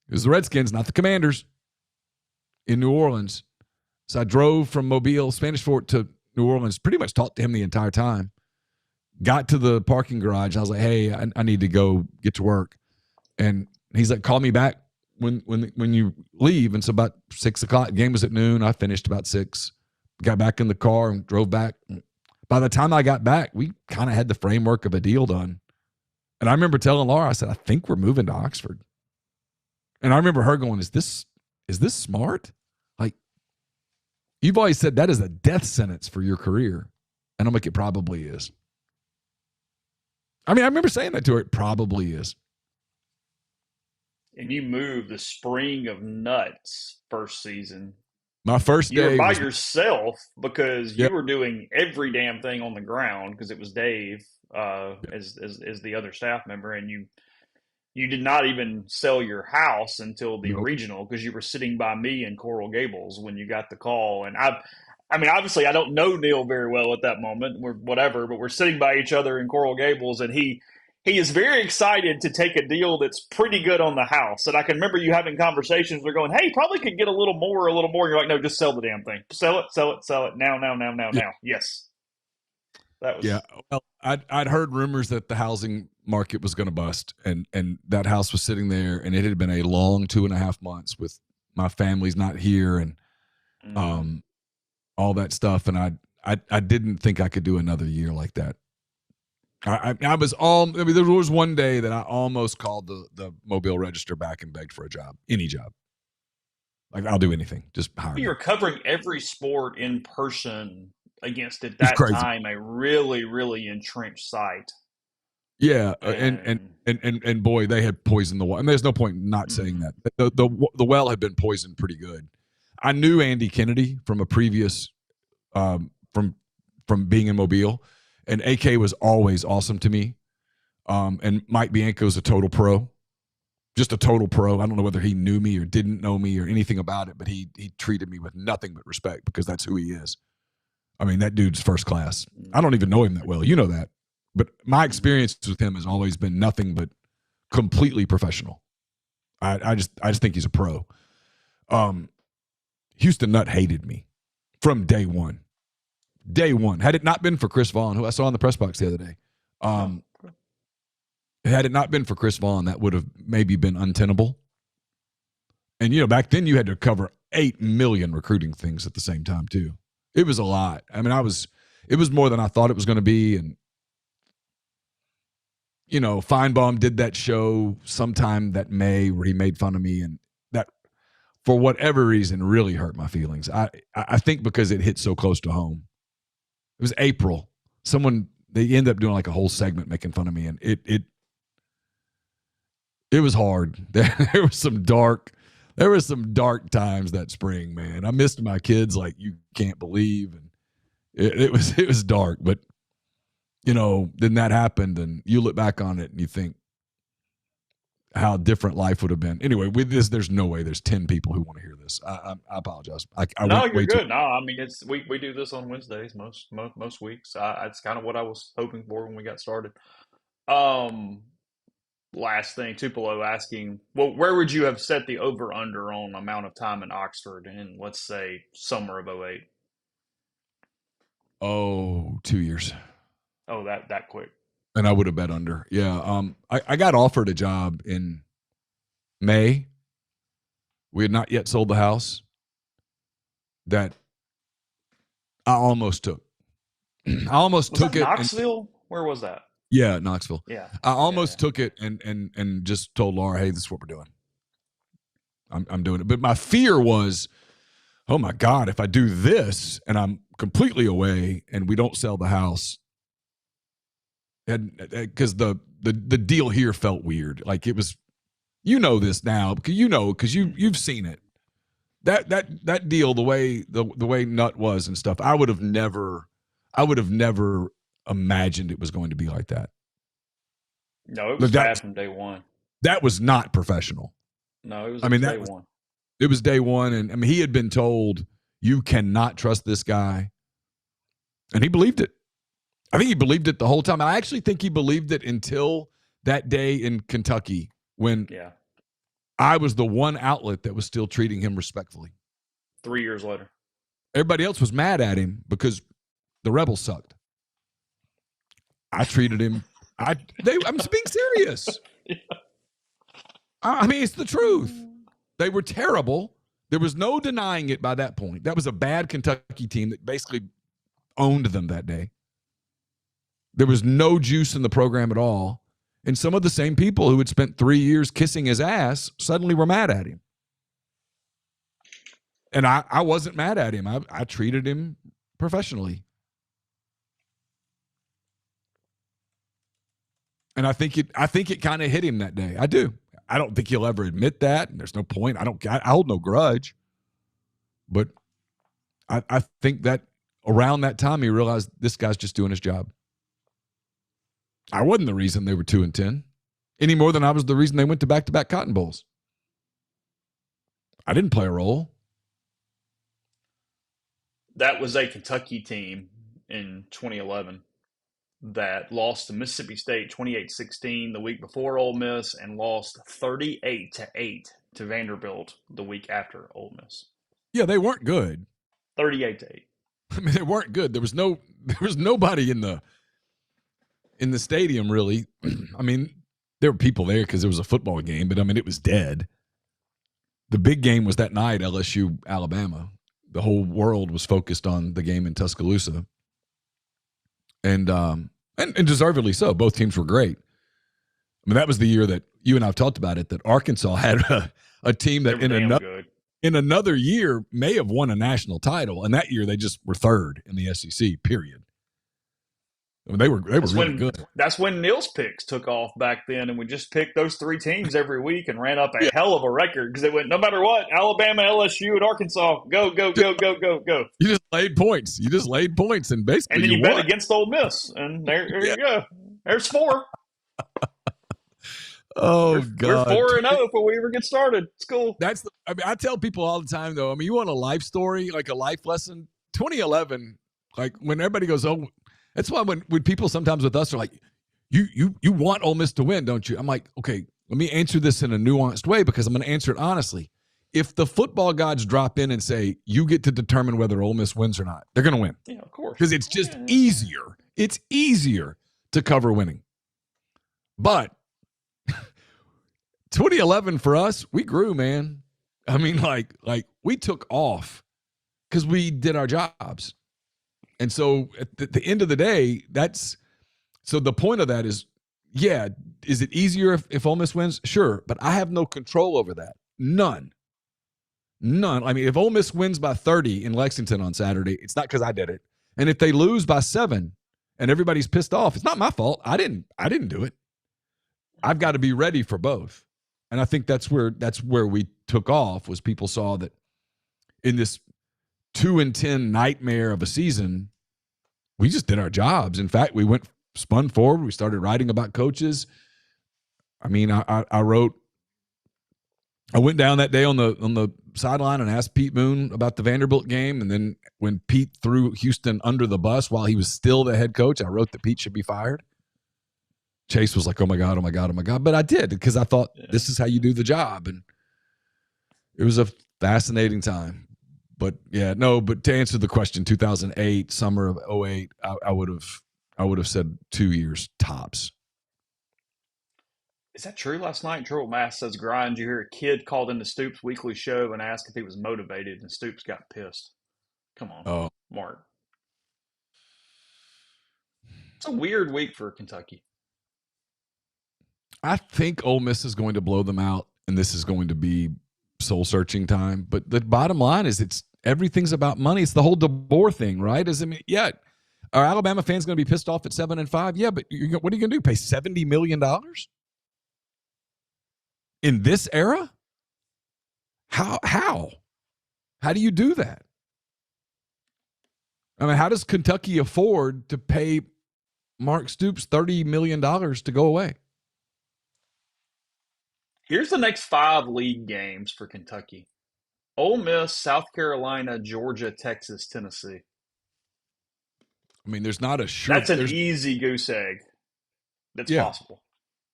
Speaker 2: It was the Redskins, not the Commanders, in New Orleans. So I drove from Mobile, Spanish Fort, to New Orleans, pretty much talked to him the entire time. Got to the parking garage. I was like, hey, I need to go get to work. And he's like, call me back when you leave. And so about 6 o'clock, game was at noon. I finished about 6, got back in the car and drove back. By the time I got back, we kind of had the framework of a deal done. And I remember telling Laura, I said, I think we're moving to Oxford. And I remember her going, is this smart? Like, you've always said that is a death sentence for your career. And I'm like, it probably is. I mean, I remember saying that to her. It probably is.
Speaker 1: And you moved the spring of nuts first season.
Speaker 2: My first day.
Speaker 1: You were by yourself because
Speaker 2: Yep.
Speaker 1: you were doing every damn thing on the ground because it was Dave as the other staff member, and you did not even sell your house until the
Speaker 2: Nope.
Speaker 1: regional because you were sitting by me in Coral Gables when you got the call. And I mean, obviously, I don't know Neil very well at that moment. But we're sitting by each other in Coral Gables, and he is very excited to take a deal that's pretty good on the house. And I can remember you having conversations. They're going, "Hey, probably could get a little more. And you're like, "No, just sell the damn thing. Sell it. Now." Yes, that was.
Speaker 2: Yeah. Well, I'd heard rumors that the housing market was going to bust, and that house was sitting there, and it had been a long 2.5 months with my family's not here, and all that stuff. And I didn't think I could do another year like that. I was there was one day that I almost called the Mobile Register back and begged for a job, any job. Like, I'll do anything, just hire me.
Speaker 1: You're covering every sport in person against, at that time, a really, really entrenched site.
Speaker 2: Yeah, and boy, they had poisoned the well. And there's no point not saying that. The well had been poisoned pretty good. I knew Andy Kennedy from a previous from being in Mobile. And AK was always awesome to me. And Mike Bianco's a total pro. Just a total pro. I don't know whether he knew me or didn't know me or anything about it, but he treated me with nothing but respect because that's who he is. I mean, that dude's first class. I don't even know him that well. You know that. But my experience with him has always been nothing but completely professional. I just think he's a pro. Houston Nutt hated me from day one. Day one. Had it not been for Chris Vaughn, who I saw in the press box the other day, had it not been for Chris Vaughn, that would have maybe been untenable. And, back then you had to cover 8 million recruiting things at the same time too. It was a lot. I mean, it was more than I thought it was going to be. And, Feinbaum did that show sometime that May where he made fun of me, and that, for whatever reason, really hurt my feelings. I think because it hit so close to home. It was April. They ended up doing like a whole segment making fun of me, and it was hard. There were some dark times that spring, man. I missed my kids like you can't believe, and it was dark. But then that happened, and you look back on it and you think how different life would have been. Anyway, with this, there's no way there's 10 people who want to hear this. I apologize.
Speaker 1: No, you're good. No, I mean we do this on Wednesdays most weeks. It's kind of what I was hoping for when we got started. Last thing, Tupelo asking, well, where would you have set the over under on amount of time in Oxford in, let's say, summer of '08?
Speaker 2: Oh, 2 years.
Speaker 1: Oh, that quick.
Speaker 2: And I would have bet under. Yeah. I got offered a job in May. We had not yet sold the house that I almost took. I almost took it.
Speaker 1: Knoxville? Where was that?
Speaker 2: Yeah, Knoxville.
Speaker 1: Yeah.
Speaker 2: I almost took it and just told Laura, hey, this is what we're doing. I'm doing it. But my fear was, oh my God, if I do this and I'm completely away and we don't sell the house, and because the deal here felt weird. Like it was, this now because you've seen it. That deal, the way Nut was and stuff, I would have never imagined it was going to be like that.
Speaker 1: No, it was bad from day one.
Speaker 2: That was not professional.
Speaker 1: No, it was day one.
Speaker 2: It was day one, and I mean he had been told you cannot trust this guy, and he believed it. I think he believed it the whole time. I actually think he believed it until that day in Kentucky when I was the one outlet that was still treating him respectfully.
Speaker 1: 3 years later.
Speaker 2: Everybody else was mad at him because the Rebels sucked. I treated him. I'm being serious. Yeah. I mean, it's the truth. They were terrible. There was no denying it by that point. That was a bad Kentucky team that basically owned them that day. There was no juice in the program at all. And some of the same people who had spent 3 years kissing his ass suddenly were mad at him. And I wasn't mad at him. I treated him professionally. And I think it kind of hit him that day. I do. I don't think he'll ever admit that. And there's no point. I hold no grudge. But I think that around that time he realized this guy's just doing his job. I wasn't the reason they were 2-10 any more than I was the reason they went to back-to-back Cotton Bowls. I didn't play a role.
Speaker 1: That was a Kentucky team in 2011 that lost to Mississippi State 28-16 the week before Ole Miss and lost 38-8 to Vanderbilt the week after Ole Miss.
Speaker 2: Yeah, they weren't good.
Speaker 1: 38-8.
Speaker 2: I mean, they weren't good. There was nobody in the stadium, really. I mean, there were people there because it was a football game, but I mean, it was dead. The big game was that night, LSU, Alabama. The whole world was focused on the game in Tuscaloosa. And deservedly so. Both teams were great. I mean, that was the year that you and I have talked about it, that Arkansas had a team that in another year may have won a national title. And that year they just were third in the SEC, period. I mean, they were really good.
Speaker 1: That's when Neal's picks took off back then, and we just picked those three teams every week and ran up a hell of a record because they went no matter what, Alabama, LSU, and Arkansas, go.
Speaker 2: You just laid points. And basically
Speaker 1: and then you
Speaker 2: won.
Speaker 1: bet against Ole Miss, and there you go. There's 4.
Speaker 2: Oh, God.
Speaker 1: We're 4-0 before we ever get started. It's cool.
Speaker 2: I tell people all the time, though, I mean, you want a life story, like a life lesson? 2011, like when everybody goes, oh, that's why when people sometimes with us are like, you want Ole Miss to win, don't you? I'm like, okay, let me answer this in a nuanced way because I'm going to answer it honestly. If the football gods drop in and say, you get to determine whether Ole Miss wins or not, they're going to win.
Speaker 1: Yeah, of course.
Speaker 2: Because it's just easier. It's easier to cover winning. But 2011 for us, we grew, man. I mean, like we took off because we did our jobs. And so at the end of the day, so the point of that is, yeah, is it easier if Ole Miss wins? Sure, but I have no control over that. None. I mean, if Ole Miss wins by 30 in Lexington on Saturday, it's not because I did it. And if they lose by 7 and everybody's pissed off, it's not my fault. I didn't do it. I've got to be ready for both. And I think that's where we took off, was people saw that in this 2-10 nightmare of a season, we just did our jobs. In fact, we spun forward. We started writing about coaches. I mean, I went down that day on the sideline and asked Pete Moon about the Vanderbilt game. And then when Pete threw Houston under the bus while he was still the head coach, I wrote that Pete should be fired. Chase was like, oh my God, oh my God, oh my God. But I did, because I thought this is how you do the job. And it was a fascinating time. But but to answer the question, 2008, summer of 08, I would have said 2 years tops.
Speaker 1: Is that true? Last night, Gerald Mass says, "Grind, you hear a kid called into Stoops' weekly show and asked if he was motivated, and Stoops got pissed." Come on, Mark. It's a weird week for Kentucky.
Speaker 2: I think Ole Miss is going to blow them out, and this is going to be soul-searching time. But the bottom line is, everything's about money. It's the whole DeBoer thing, right? Are Alabama fans going to be pissed off at 7-5? Yeah, but what are you going to do? Pay $70 million in this era? How do you do that? I mean, how does Kentucky afford to pay Mark Stoops $30 million to go away?
Speaker 1: Here's the next 5 league games for Kentucky: Ole Miss, South Carolina, Georgia, Texas, Tennessee.
Speaker 2: I mean, there's not a sure.
Speaker 1: That's an easy goose egg. That's possible.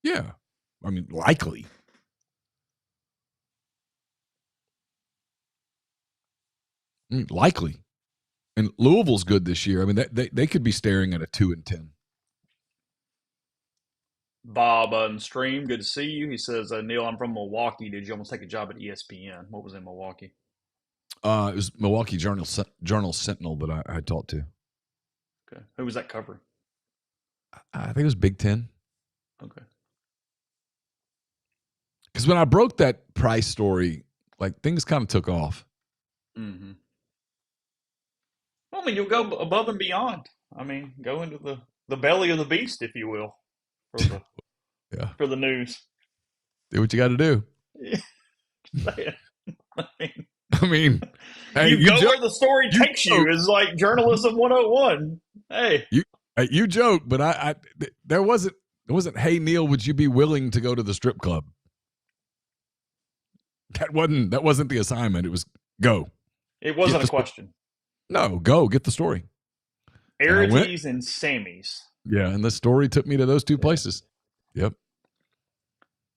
Speaker 2: Yeah. I mean, likely. Likely. And Louisville's good this year. I mean, they could be staring at a 2-10.
Speaker 1: Bob and Stream, good to see you. He says, Neil, I'm from Milwaukee. Did you almost take a job at ESPN? What was in Milwaukee?
Speaker 2: It was Milwaukee Journal Sentinel that I talked to.
Speaker 1: Okay. Who was that covering?
Speaker 2: I think it was Big Ten.
Speaker 1: Okay.
Speaker 2: Because when I broke that Price story, like, things kind of took off.
Speaker 1: Mm-hmm. Well, I mean, you'll go above and beyond. I mean, go into the belly of the beast, if you will, for the news.
Speaker 2: Do what you got to do.
Speaker 1: Yeah.
Speaker 2: I mean, hey,
Speaker 1: you go where the story takes you. Is like journalism 101. Hey,
Speaker 2: you joke, but there wasn't. Hey, Neil, would you be willing to go to the strip club? That wasn't the assignment. It was go.
Speaker 1: It wasn't a question.
Speaker 2: No, go get the story.
Speaker 1: Arities and Sammys.
Speaker 2: Yeah, and the story took me to those 2 places. Yep.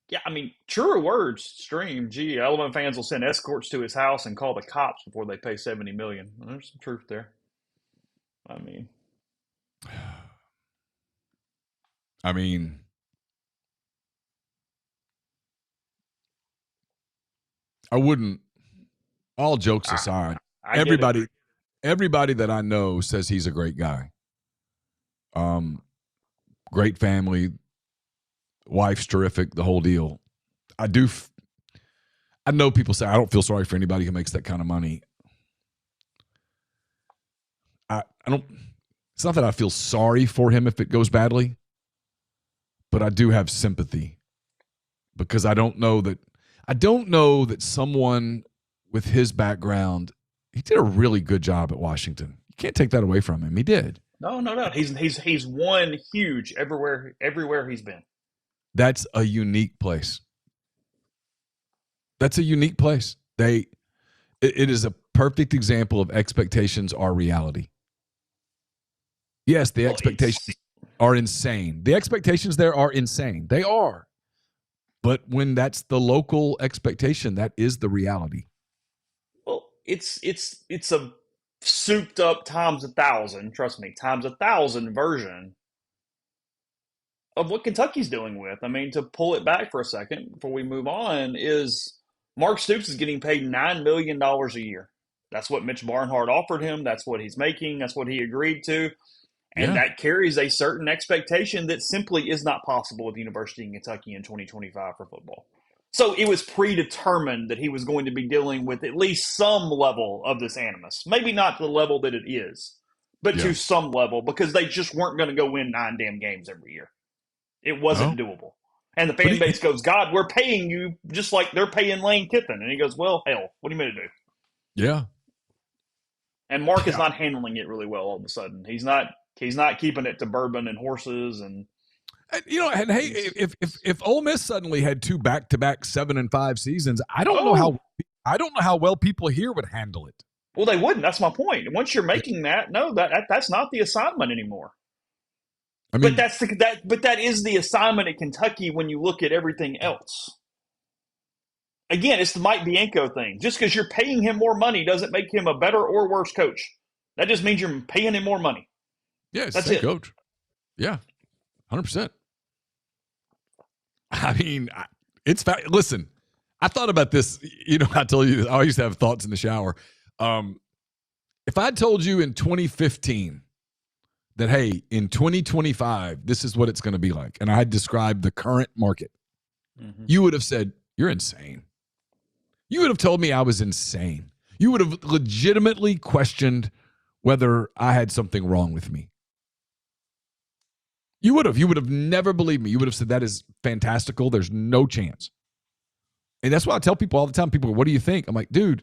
Speaker 1: Yeah, I mean, truer words, Stream. Gee, Alabama fans will send escorts to his house and call the cops before they pay $70 million. There's some truth there. I
Speaker 2: mean, I wouldn't. All jokes aside, everybody that I know says he's a great guy. Great family, wife's terrific, the whole deal. I know people say I don't feel sorry for anybody who makes that kind of money. I don't. It's not that I feel sorry for him if it goes badly, but I do have sympathy, because I don't know that someone with his background, he did a really good job at Washington. You can't take that away from him. He did.
Speaker 1: No doubt. He's won huge everywhere he's been.
Speaker 2: That's a unique place. It is a perfect example of expectations are reality. Yes, the expectations are insane. The expectations there are insane. They are. But when that's the local expectation, that is the reality.
Speaker 1: Well, it's a souped up times 1,000, trust me, times 1,000 version of what Kentucky's doing with. I mean, to pull it back for a second before we move on, is Mark Stoops is getting paid $9 million a year. That's what Mitch Barnhart offered him. That's what he's making. That's what he agreed to. And
Speaker 2: Yeah.
Speaker 1: that carries a certain expectation that simply is not possible at the University of Kentucky in 2025 for football. So it was predetermined that he was going to be dealing with at least some level of this animus. Maybe not to the level that it is, but
Speaker 2: Yeah.
Speaker 1: to some level, because they just weren't going to go win 9 damn games every year. It wasn't doable. And the fan base goes, God, we're paying you just like they're paying Lane Kiffin. And he goes, well, hell, what do you mean to do?
Speaker 2: Yeah.
Speaker 1: And Mark is not handling it really well all of a sudden. He's not keeping it to bourbon and horses and
Speaker 2: and hey, if Ole Miss suddenly had 2 back-to-back 7-5 seasons, I don't know how well people here would handle it.
Speaker 1: Well, they wouldn't. That's my point. Once you're making that, no, that's not the assignment anymore. I mean, but that is the assignment at Kentucky when you look at everything else. Again, it's the Mike Bianco thing. Just because you're paying him more money doesn't make him a better or worse coach. That just means you're paying him more money.
Speaker 2: Yeah, that's it. Coach. Yeah, 100%. I mean, it's listen. I thought about this. I told you I used to have thoughts in the shower. If I told you in 2015 that, hey, in 2025, this is what it's going to be like, and I had described the current market, you would have said, you're insane. You would have told me I was insane. You would have legitimately questioned whether I had something wrong with me. You would have never believed me. You would have said, that is fantastical. There's no chance. And that's why I tell people all the time, people go, what do you think? I'm like, dude,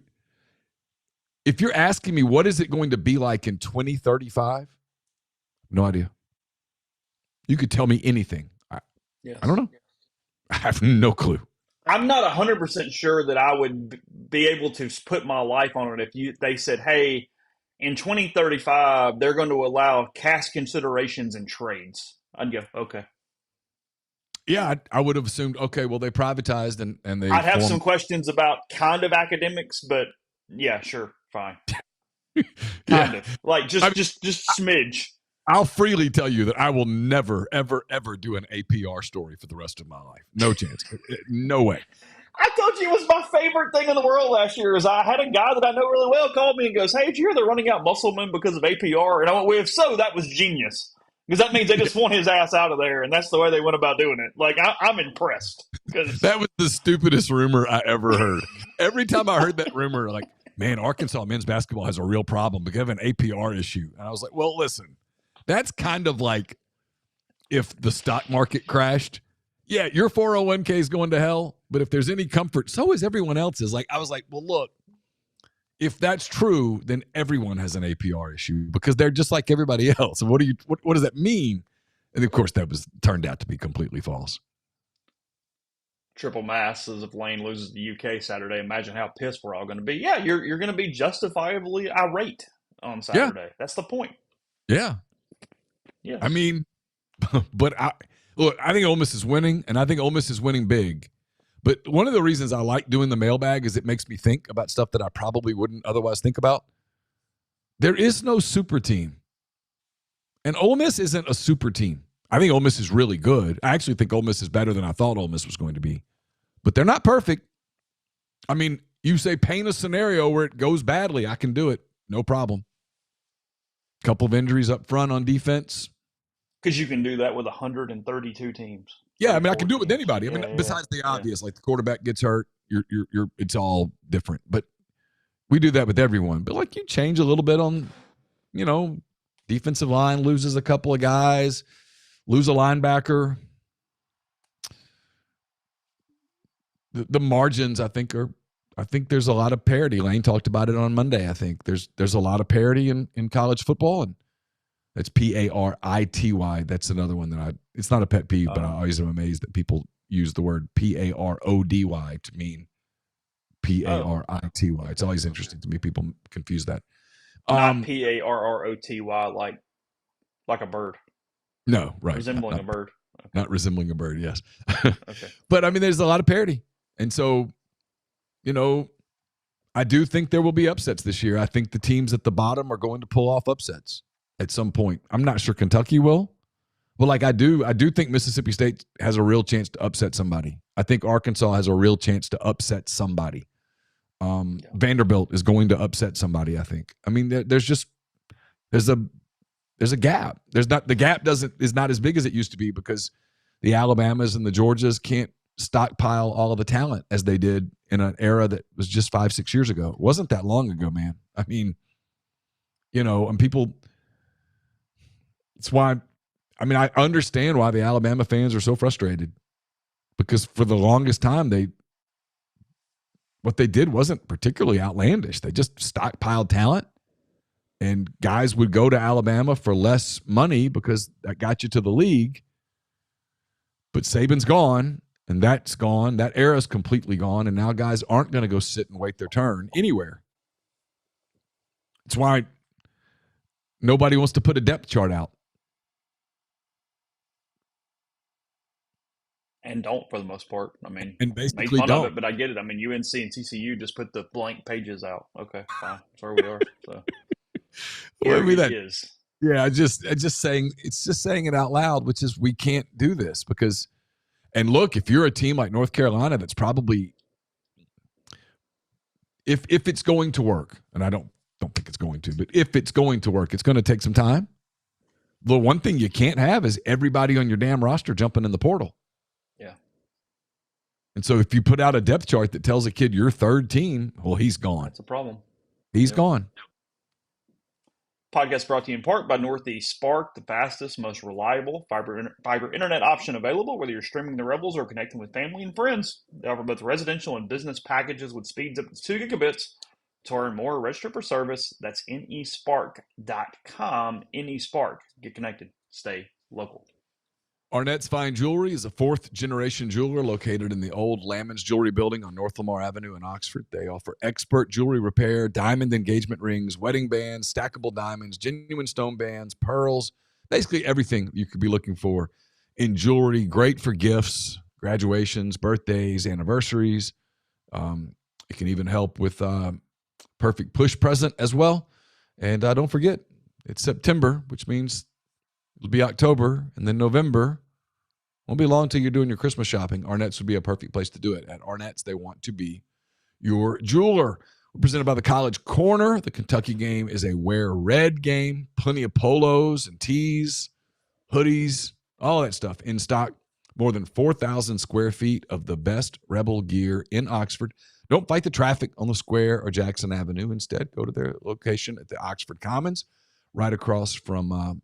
Speaker 2: if you're asking me, what is it going to be like in 2035? No idea. You could tell me anything. I don't know. I have no clue.
Speaker 1: I'm not 100% sure that I would be able to put my life on it if they said, hey, in 2035, they're going to allow cash considerations and trades. I'd go, okay.
Speaker 2: Yeah, I would have assumed, okay, well, they privatized and they
Speaker 1: I'd have some questions about kind of academics, but yeah, sure, fine. Kind of. Like just smidge.
Speaker 2: I'll freely tell you that I will never, ever, ever do an APR story for the rest of my life. No chance. No way.
Speaker 1: I told you it was my favorite thing in the world last year. Is I had a guy that I know really well called me and goes, "Hey, did you hear they're running out Musselman because of APR?" And I went, "Well, if so, that was genius because that means they just want his ass out of there, and that's the way they went about doing it." Like I'm impressed because
Speaker 2: that was the stupidest rumor I ever heard. Every time I heard that rumor, like, man, Arkansas men's basketball has a real problem because of an APR issue, and I was like, well, listen. That's kind of like if the stock market crashed. Yeah, your 401k is going to hell, but if there's any comfort, so is everyone else's. Like I was like, well, look, if that's true, then everyone has an APR issue because they're just like everybody else. And what does that mean? And of course, that turned out to be completely false.
Speaker 1: Triple masses if Lane loses the UK Saturday. Imagine how pissed we're all going to be. Yeah, you're going to be justifiably irate on Saturday. Yeah. That's the point.
Speaker 2: Yeah.
Speaker 1: Yes.
Speaker 2: I mean, but I think Ole Miss is winning, and I think Ole Miss is winning big. But one of the reasons I like doing the mailbag is it makes me think about stuff that I probably wouldn't otherwise think about. There is no super team. And Ole Miss isn't a super team. I think Ole Miss is really good. I actually think Ole Miss is better than I thought Ole Miss was going to be. But they're not perfect. I mean, you say paint a scenario where it goes badly. I can do it. No problem. Couple of injuries up front on defense.
Speaker 1: Because you can do that with 132 teams.
Speaker 2: Yeah, I mean, I can do it with anybody. I mean, besides the obvious, like the quarterback gets hurt, it's all different. But we do that with everyone. But like you change a little bit on, defensive line loses a couple of guys, lose a linebacker. The margins, I think there's a lot of parity. Lane talked about it on Monday. I think there's a lot of parity in college football, and that's parity. That's another one that it's not a pet peeve, but I always am amazed that people use the word parody to mean parity. It's always interesting to me. People confuse that.
Speaker 1: Not parroty like a bird.
Speaker 2: No, right.
Speaker 1: Resembling a bird.
Speaker 2: Okay. Not resembling a bird, yes.
Speaker 1: Okay.
Speaker 2: But I mean, there's a lot of parity. And so, I do think there will be upsets this year. I think the teams at the bottom are going to pull off upsets at some point. I'm not sure Kentucky will, but I do think Mississippi State has a real chance to upset somebody. I think Arkansas has a real chance to upset somebody. Vanderbilt is going to upset somebody, I think. I mean, there's a gap. The gap is not as big as it used to be because the Alabamas and the Georgias can't stockpile all of the talent as they did in an era that was just 5-6 years ago. It wasn't that long ago, man. I mean, and people, it's why, I understand why the Alabama fans are so frustrated because for the longest time, what they did wasn't particularly outlandish. They just stockpiled talent and guys would go to Alabama for less money because that got you to the league. But Saban's gone, and that's gone. That era's completely gone, and now guys aren't going to go sit and wait their turn anywhere. It's why nobody wants to put a depth chart out.
Speaker 1: And don't, for the most part. I mean,
Speaker 2: and basically
Speaker 1: made fun
Speaker 2: don't.
Speaker 1: of it, but I get it. I mean, UNC and TCU just put the blank pages out. Okay, fine. That's where we are. So here it is.
Speaker 2: Yeah, it's just saying it out loud, which is we can't do this because, and look, if you're a team like North Carolina, that's probably, if it's going to work, and I don't think it's going to, but if it's going to work, it's going to take some time. The one thing you can't have is everybody on your damn roster jumping in the portal.
Speaker 1: Yeah.
Speaker 2: And so if you put out a depth chart that tells a kid your third team, well, he's gone.
Speaker 1: That's a problem.
Speaker 2: He's gone.
Speaker 1: Podcast brought to you in part by Northeast Spark, the fastest, most reliable fiber internet option available, whether you're streaming the Rebels or connecting with family and friends. They offer both residential and business packages with speeds up to 2 gigabits. To learn more, register for service. That's nespark.com. NeSpark. Get connected. Stay local.
Speaker 2: Arnett's Fine Jewelry is a fourth-generation jeweler located in the old Lamons Jewelry Building on North Lamar Avenue in Oxford. They offer expert jewelry repair, diamond engagement rings, wedding bands, stackable diamonds, genuine stone bands, pearls, basically everything you could be looking for in jewelry. Great for gifts, graduations, birthdays, anniversaries. It can even help with perfect push present as well. And don't forget, it's September, which means it'll be October and then November. Won't be long till you're doing your Christmas shopping. Arnett's would be a perfect place to do it. At Arnett's, they want to be your jeweler. We're presented by the College Corner. The Kentucky game is a wear red game. Plenty of polos and tees, hoodies, all that stuff in stock. More than 4,000 square feet of the best Rebel gear in Oxford. Don't fight the traffic on the square or Jackson Avenue. Instead, go to their location at the Oxford Commons, right across from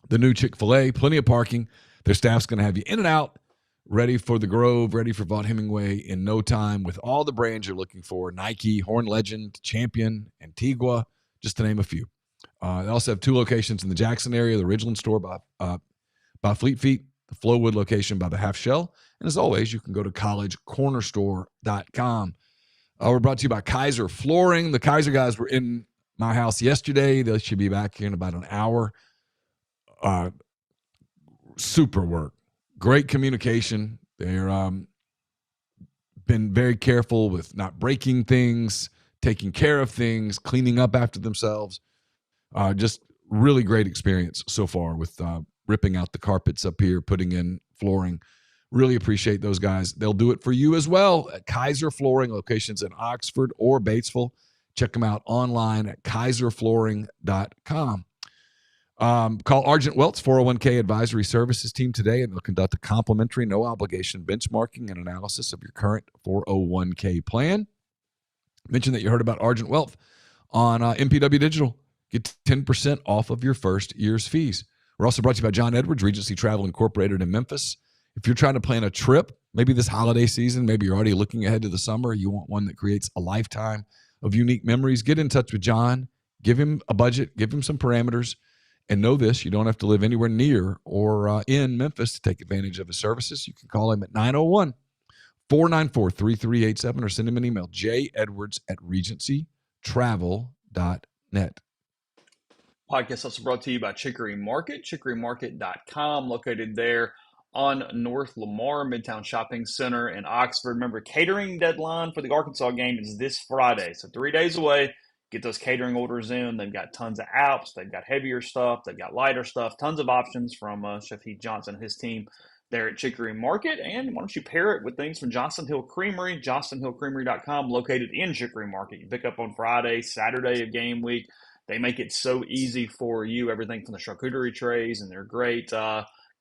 Speaker 2: the new Chick-fil-A. Plenty of parking. Their staff's going to have you in and out, ready for the Grove, ready for Vaught Hemingway in no time with all the brands you're looking for: Nike, Horn Legend, Champion, Antigua, just to name a few. They also have 2 locations in the Jackson area: the Ridgeland store by Fleet Feet, the Flowwood location by the Half Shell. And as always, you can go to collegecornerstore.com. We're brought to you by Kaiser Flooring. The Kaiser guys were in my house yesterday. They should be back here in about an hour. Super work, great communication. They're been very careful with not breaking things, taking care of things, cleaning up after themselves. Just really great experience so far with ripping out the carpets up here, putting in flooring. Really appreciate those guys. They'll do it for you as well at Kaiser Flooring, locations in Oxford or Batesville. Check them out online at kaiserflooring.com. Call Argent Welts 401k Advisory Services team today, and they'll conduct a complimentary, no-obligation benchmarking and analysis of your current 401k plan. Mention that you heard about Argent Wealth on MPW Digital. Get 10% off of your first year's fees. We're also brought to you by John Edwards, Regency Travel Incorporated in Memphis. If you're trying to plan a trip, maybe this holiday season, maybe you're already looking ahead to the summer, you want one that creates a lifetime of unique memories, get in touch with John. Give him a budget, give him some parameters. And know this, you don't have to live anywhere near or in Memphis to take advantage of his services. You can call him at 901-494-3387 or send him an email, j.edwards@regencytravel.net.
Speaker 1: Podcast also brought to you by Chicory Market, chicorymarket.com, located there on North Lamar, Midtown Shopping Center in Oxford. Remember, catering deadline for the Arkansas game is this Friday, so 3 days away. Get those catering orders in. They've got tons of apps. They've got heavier stuff. They've got lighter stuff. Tons of options from Chef Heath Johnson and his team there at Chicory Market. And why don't you pair it with things from Johnson Hill Creamery, johnsonhillcreamery.com, located in Chicory Market. You pick up on Friday, Saturday of game week. They make it so easy for you, everything from the charcuterie trays and their great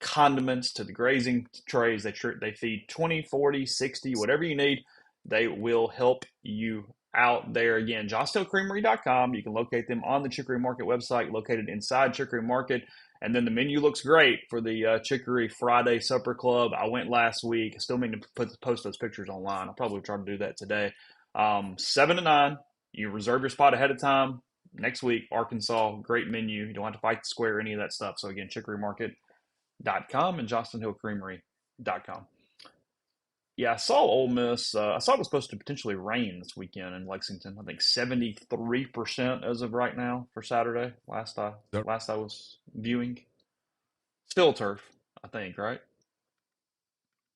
Speaker 1: condiments to the grazing trays. They feed 20, 40, 60, whatever you need. They will help you out there. Again, johnsonhillcreamery.com. You can locate them on the Chicory Market website, located inside Chicory Market. And then the menu looks great for the Chicory Friday Supper Club. I went last week. I still mean to post those pictures online. I'll probably try to do that today. 7 to 9. You reserve your spot ahead of time. Next week, Arkansas, great menu. You don't have to fight the square, any of that stuff. So again, chicorymarket.com and johnsonhillcreamery.com. Yeah, I saw Ole Miss. I saw it was supposed to potentially rain this weekend in Lexington. I think 73% as of right now for Saturday. Last I was viewing. Still turf, I think, right?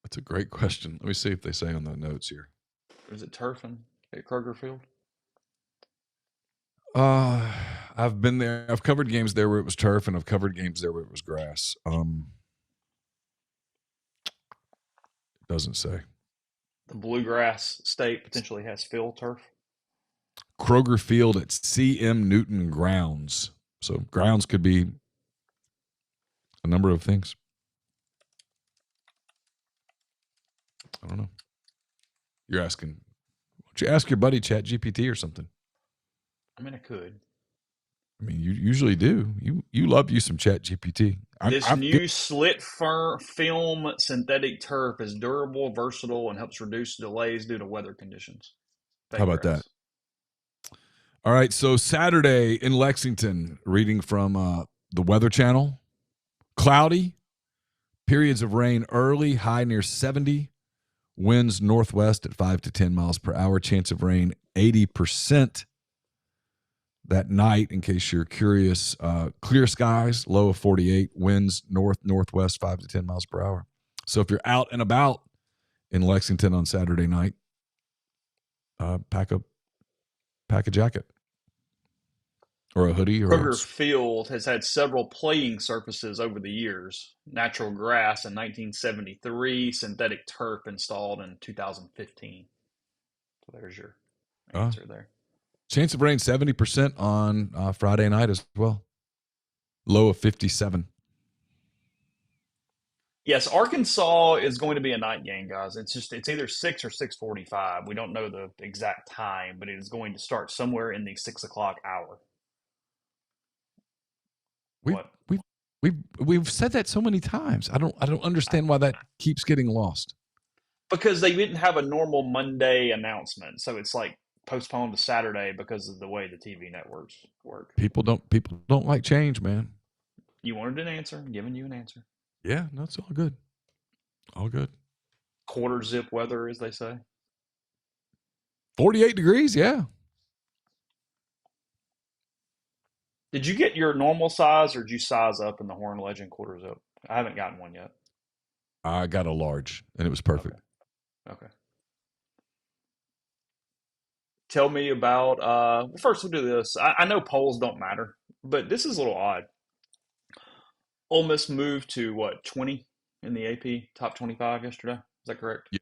Speaker 2: That's a great question. Let me see if they say on the notes here.
Speaker 1: Or is it turfing at Kroger Field?
Speaker 2: I've been there. I've covered games there where it was turf, and I've covered games there where it was grass. Doesn't say.
Speaker 1: The Bluegrass State potentially has field turf.
Speaker 2: Kroger Field at CM Newton Grounds. So grounds could be a number of things. I don't know. You're asking. Why don't you ask your buddy ChatGPT or something?
Speaker 1: I mean, I could.
Speaker 2: I mean, you usually do. You love you some ChatGPT.
Speaker 1: This new slit film synthetic turf is durable, versatile, and helps reduce delays due to weather conditions.
Speaker 2: How about that? All right, so Saturday in Lexington, reading from the Weather Channel. Cloudy, periods of rain early, high near 70. Winds northwest at 5 to 10 miles per hour. Chance of rain 80%. That night, in case you're curious, clear skies, low of 48, winds northwest 5 to 10 miles per hour. So if you're out and about in Lexington on Saturday night, pack a jacket or a hoodie.
Speaker 1: Kroger Field has had several playing surfaces over the years. Natural grass in 1973, synthetic turf installed in 2015. So there's your answer there.
Speaker 2: Chance of rain 70% on Friday night as well. Low of 57.
Speaker 1: Yes, Arkansas is going to be a night game, guys. It's either 6 or 6:45. We don't know the exact time, but it is going to start somewhere in the 6 o'clock hour.
Speaker 2: We've said that so many times. I don't understand why that keeps getting lost.
Speaker 1: Because they didn't have a normal Monday announcement, so it's like postponed to Saturday because of the way the TV networks work.
Speaker 2: People don't like change, man.
Speaker 1: You wanted an answer, I'm giving you an answer.
Speaker 2: Yeah, no, it's all good. All good.
Speaker 1: Quarter zip weather, as they say.
Speaker 2: 48 degrees, yeah.
Speaker 1: Did you get your normal size, or did you size up in the Horn Legend quarter zip? I haven't gotten one yet.
Speaker 2: I got a large, and it was perfect.
Speaker 1: Okay. Tell me about, well, first we'll do this. I know polls don't matter, but this is a little odd. Ole Miss moved to, 20 in the AP, top 25 yesterday? Is that correct?
Speaker 2: Yeah.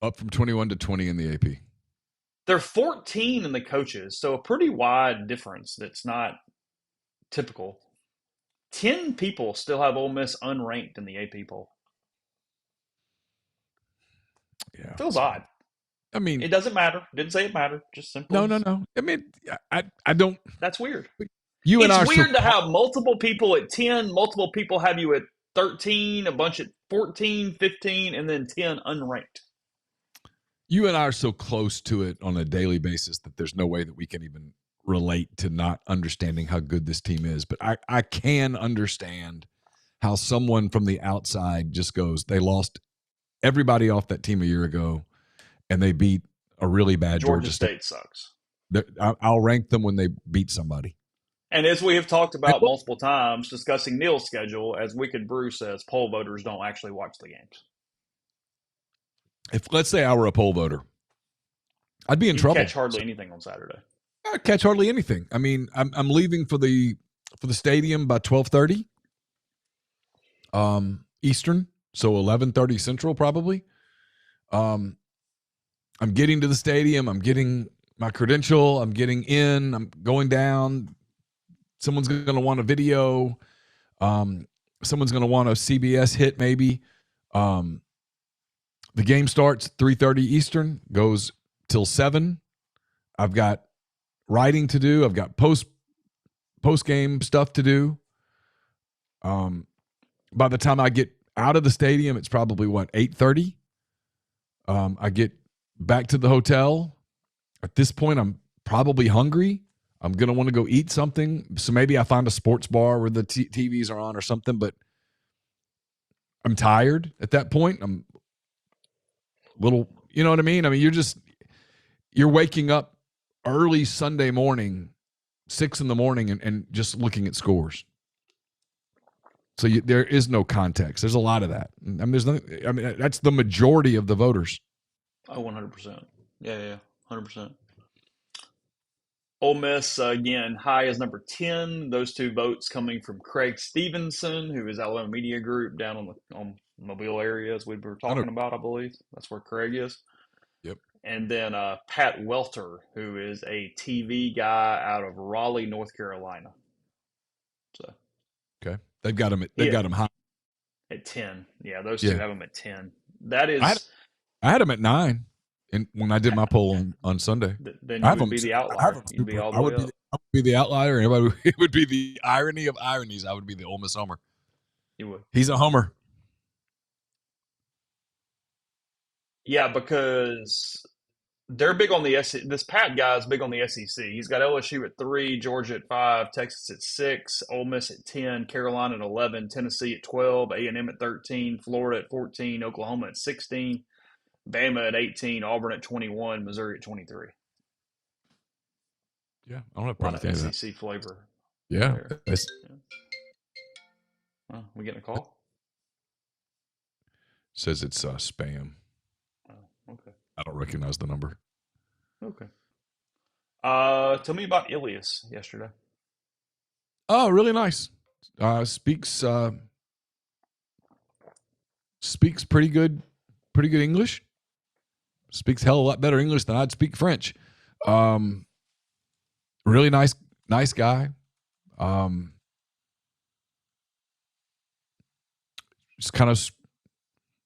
Speaker 2: Up from 21 to 20 in the AP.
Speaker 1: They're 14 in the coaches, so a pretty wide difference that's not typical. 10 people still have Ole Miss unranked in the AP poll.
Speaker 2: Yeah.
Speaker 1: Feels odd.
Speaker 2: I mean,
Speaker 1: it doesn't matter. Didn't say it mattered. Just simple.
Speaker 2: No. I mean, I don't.
Speaker 1: That's weird.
Speaker 2: It's
Speaker 1: weird to have multiple people at 10, multiple people have you at 13, a bunch at 14, 15, and then 10 unranked.
Speaker 2: You and I are so close to it on a daily basis that there's no way that we can even relate to not understanding how good this team is. But I can understand how someone from the outside just goes, they lost everybody off that team a year ago, and they beat a really bad Georgia
Speaker 1: State sucks.
Speaker 2: I'll rank them when they beat somebody.
Speaker 1: And as we have talked about multiple times, discussing Neal's schedule, as Wicked Brew says, poll voters don't actually watch the games.
Speaker 2: If, let's say, I were a poll voter, I'd be in trouble.
Speaker 1: Catch hardly anything on Saturday.
Speaker 2: I'd catch hardly anything. I mean, I'm leaving for the stadium by 12:30 Eastern, so 11:30 Central probably. I'm getting to the stadium. I'm getting my credential. I'm getting in. I'm going down. Someone's going to want a video. Someone's going to want a CBS hit maybe. The game starts 3:30 Eastern, goes till 7. I've got writing to do. I've got post game stuff to do. By the time I get out of the stadium, it's probably 8:30. I get back to the hotel. At this point, I'm probably hungry. I'm going to want to go eat something. So maybe I find a sports bar where the TVs are on or something, but I'm tired at that point. I'm a little, you know what I mean? I mean, you're waking up early Sunday morning, 6 a.m, and just looking at scores. So there is no context. There's a lot of that. I mean, that's the majority of the voters.
Speaker 1: Oh, 100%. Yeah, 100%. Ole Miss, again, high as number 10. Those 2 votes coming from Craig Stevenson, who is Alabama Media Group down on Mobile area, as we were talking about, I believe. That's where Craig is.
Speaker 2: Yep.
Speaker 1: And then Pat Welter, who is a TV guy out of Raleigh, North Carolina. So
Speaker 2: okay, they've got him high
Speaker 1: at 10. Yeah, those 2 have him at 10. That is,
Speaker 2: I had him at 9. And when I did my poll on Sunday,
Speaker 1: then you would be the outlier. You'd be all the way up.
Speaker 2: I would be the outlier. It would be the irony of ironies. I would be the Ole Miss homer.
Speaker 1: You would.
Speaker 2: He's a homer.
Speaker 1: Yeah, because they're big on the SEC. This Pat guy is big on the SEC. He's got LSU at 3, Georgia at 5, Texas at 6, Ole Miss at 10, Carolina at 11, Tennessee at 12, A&M at 13, Florida at 14, Oklahoma at 16. Bama at 18, Auburn at 21, Missouri at 23.
Speaker 2: Yeah, I don't have a problem with that.
Speaker 1: SEC flavor.
Speaker 2: Yeah.
Speaker 1: We getting a call?
Speaker 2: Says it's spam.
Speaker 1: Oh, okay.
Speaker 2: I don't recognize the number.
Speaker 1: Okay. Tell me about Ilias yesterday.
Speaker 2: Oh, really nice. Speaks pretty good English. Speaks hell of a lot better English than I'd speak French. Really nice guy. Just kind of,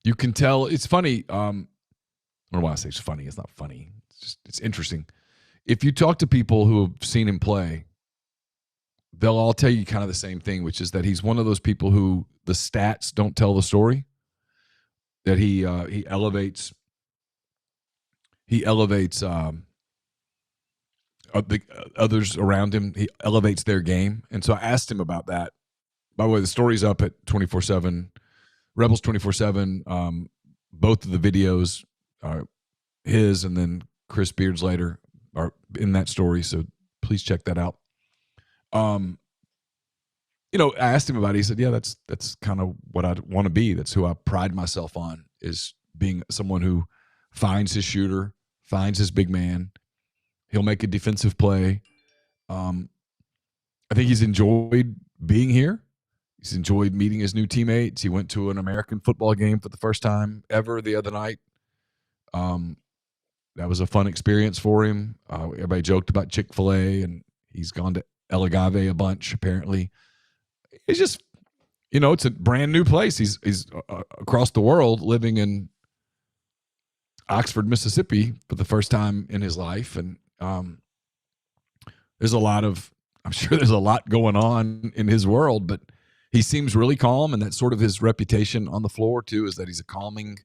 Speaker 2: you can tell it's funny. I don't know why I say it's funny. It's not funny. It's interesting. If you talk to people who have seen him play, they'll all tell you kind of the same thing, which is that he's one of those people who the stats don't tell the story. That he elevates the others around him. He elevates their game. And so I asked him about that. By the way, the story's up at 24/7, Rebels 24/7. Both of the videos are his and then Chris Beard's later are in that story. So please check that out. I asked him about it. He said, yeah, that's kind of what I want to be. That's who I pride myself on, is being someone who finds his shooter, finds his big man. He'll make a defensive play. I think he's enjoyed being here. He's enjoyed meeting his new teammates. He went to an American football game for the first time ever the other night. That was a fun experience for him. Everybody joked about Chick-fil-A, and he's gone to El Agave a bunch, apparently. It's just, it's a brand new place. He's across the world, living in Oxford, Mississippi for the first time in his life. And I'm sure there's a lot going on in his world, but he seems really calm. And that's sort of his reputation on the floor too, is that he's a calming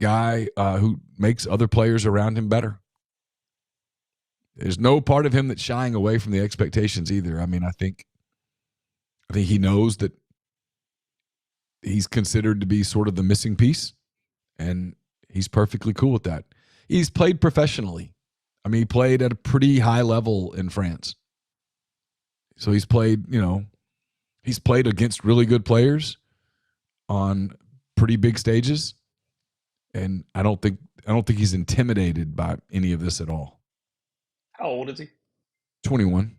Speaker 2: guy who makes other players around him better. There's no part of him that's shying away from the expectations either. I mean, I think he knows that he's considered to be sort of the missing piece, and he's perfectly cool with that. He's played professionally. I mean, he played at a pretty high level in France. So he's played against really good players on pretty big stages. And I don't think he's intimidated by any of this at all.
Speaker 1: How old is he?
Speaker 2: 21.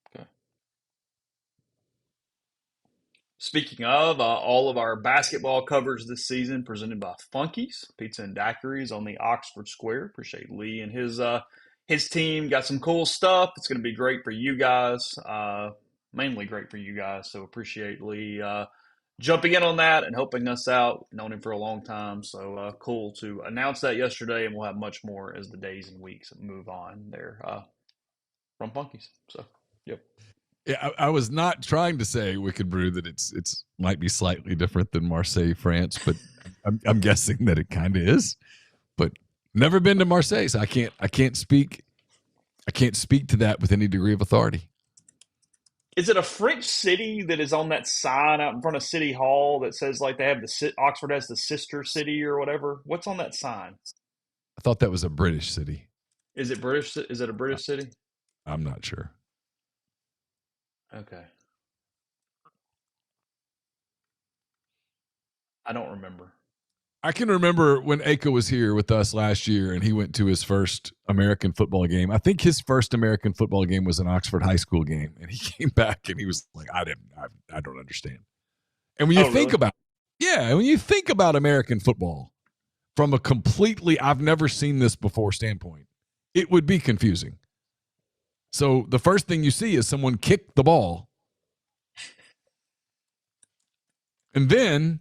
Speaker 1: Okay. Speaking of, all of our basketball coverage this season presented by Funky's Pizza and Daiquiris on the Oxford Square. Appreciate Lee and his team. Got some cool stuff. It's going to be great for you guys, mainly great for you guys. So appreciate Lee jumping in on that and helping us out. Known him for a long time, so cool to announce that yesterday, and we'll have much more as the days and weeks move on there from Funky's. So, yep.
Speaker 2: Yeah, I was not trying to say Wicked Brew that it's might be slightly different than Marseille, France, but I'm guessing that it kind of is. But never been to Marseille, so I can't speak to that with any degree of authority.
Speaker 1: Is it a French city that is on that sign out in front of City Hall that says like they have Oxford has the sister city or whatever? What's on that sign?
Speaker 2: I thought that was a British city.
Speaker 1: Is it British? Is it a British city?
Speaker 2: I'm not sure.
Speaker 1: Okay. I don't remember.
Speaker 2: I can remember when Aka was here with us last year and he went to his first American football game. I think his first American football game was an Oxford high school game. And he came back and he was like, I don't understand. And when you think
Speaker 1: really?
Speaker 2: about, when you think about American football from a completely, I've never seen this before standpoint, it would be confusing. So the first thing you see is someone kick the ball. And then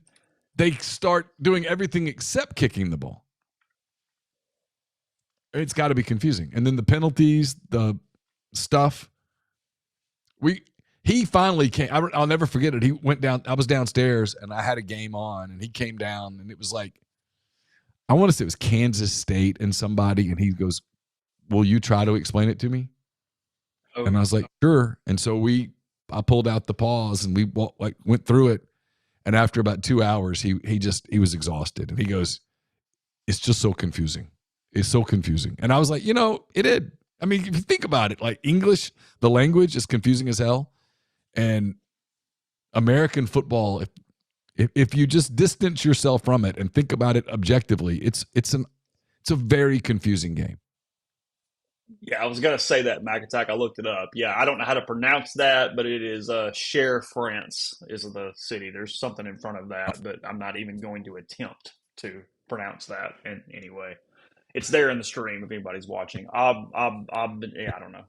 Speaker 2: they start doing everything except kicking the ball. It's got to be confusing. And then the penalties, the stuff. He finally came. I'll never forget it. He went down. I was downstairs and I had a game on and he came down and it was like, I want to say it was Kansas State and somebody. And he goes, will you try to explain it to me? Oh. And I was like, sure. And so I pulled out the pause and we went through it. And after about 2 hours, he was exhausted. And he goes, it's just so confusing. It's so confusing. And I was like, it is. I mean, if you think about it, like English, the language is confusing as hell. And American football, if you just distance yourself from it and think about it objectively, it's a very confusing game.
Speaker 1: Yeah, I was going to say that, McAttack. I looked it up. Yeah, I don't know how to pronounce that, but it is Cher, France is the city. There's something in front of that, but I'm not even going to attempt to pronounce that in any way. It's there in the stream if anybody's watching. I don't know.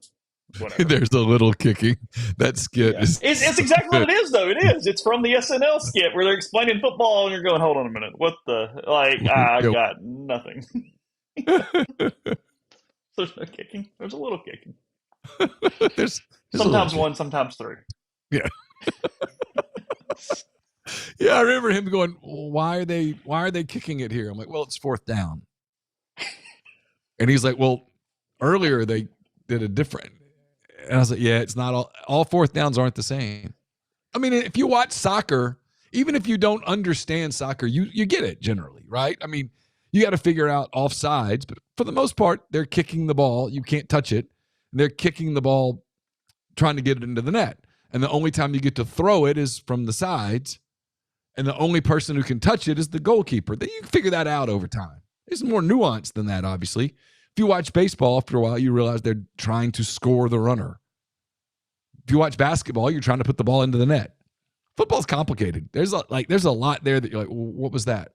Speaker 1: Whatever.
Speaker 2: There's a little kicking. That skit is.
Speaker 1: It's exactly what it is, though. It is. It's from the SNL skit where they're explaining football, and you're going, hold on a minute. What the? I got nothing. There's no kicking. There's a little kicking.
Speaker 2: there's
Speaker 1: sometimes one, sometimes three.
Speaker 2: Yeah. Yeah, I remember him going, why are they kicking it here? I'm like, well, it's fourth down. And he's like, well, earlier they did a different. And I was like, yeah, it's not all fourth downs aren't the same. I mean, if you watch soccer, even if you don't understand soccer, you get it generally, right? I mean, you got to figure out offsides, but for the most part, they're kicking the ball. You can't touch it. And they're kicking the ball, trying to get it into the net. And the only time you get to throw it is from the sides. And the only person who can touch it is the goalkeeper. Then you can figure that out over time. There's more nuance than that, obviously. If you watch baseball, after a while, you realize they're trying to score the runner. If you watch basketball, you're trying to put the ball into the net. Football's complicated. There's a lot there that you're like, well, what was that?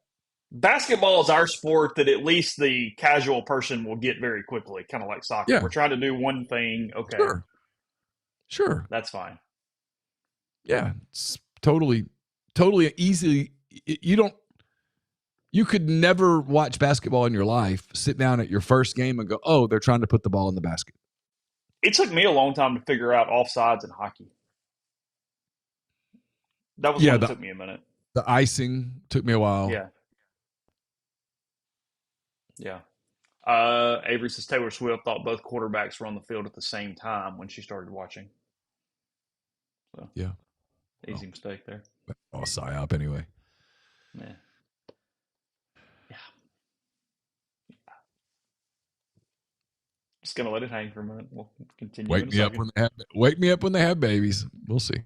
Speaker 1: Basketball is our sport that at least the casual person will get very quickly, kind of like soccer. Yeah. We're trying to do one thing. Okay.
Speaker 2: Sure.
Speaker 1: That's fine.
Speaker 2: Yeah. It's totally easy. You could never watch basketball in your life, sit down at your first game and go, oh, they're trying to put the ball in the basket.
Speaker 1: It took me a long time to figure out offsides in hockey. That was one that took me a minute.
Speaker 2: The icing took me a while.
Speaker 1: Yeah. Avery says Taylor Swift thought both quarterbacks were on the field at the same time when she started watching. So,
Speaker 2: yeah.
Speaker 1: Easy mistake there.
Speaker 2: All psyop anyway.
Speaker 1: Yeah. Just going to let it hang for a minute. We'll continue.
Speaker 2: Wake me up when they have babies. We'll see.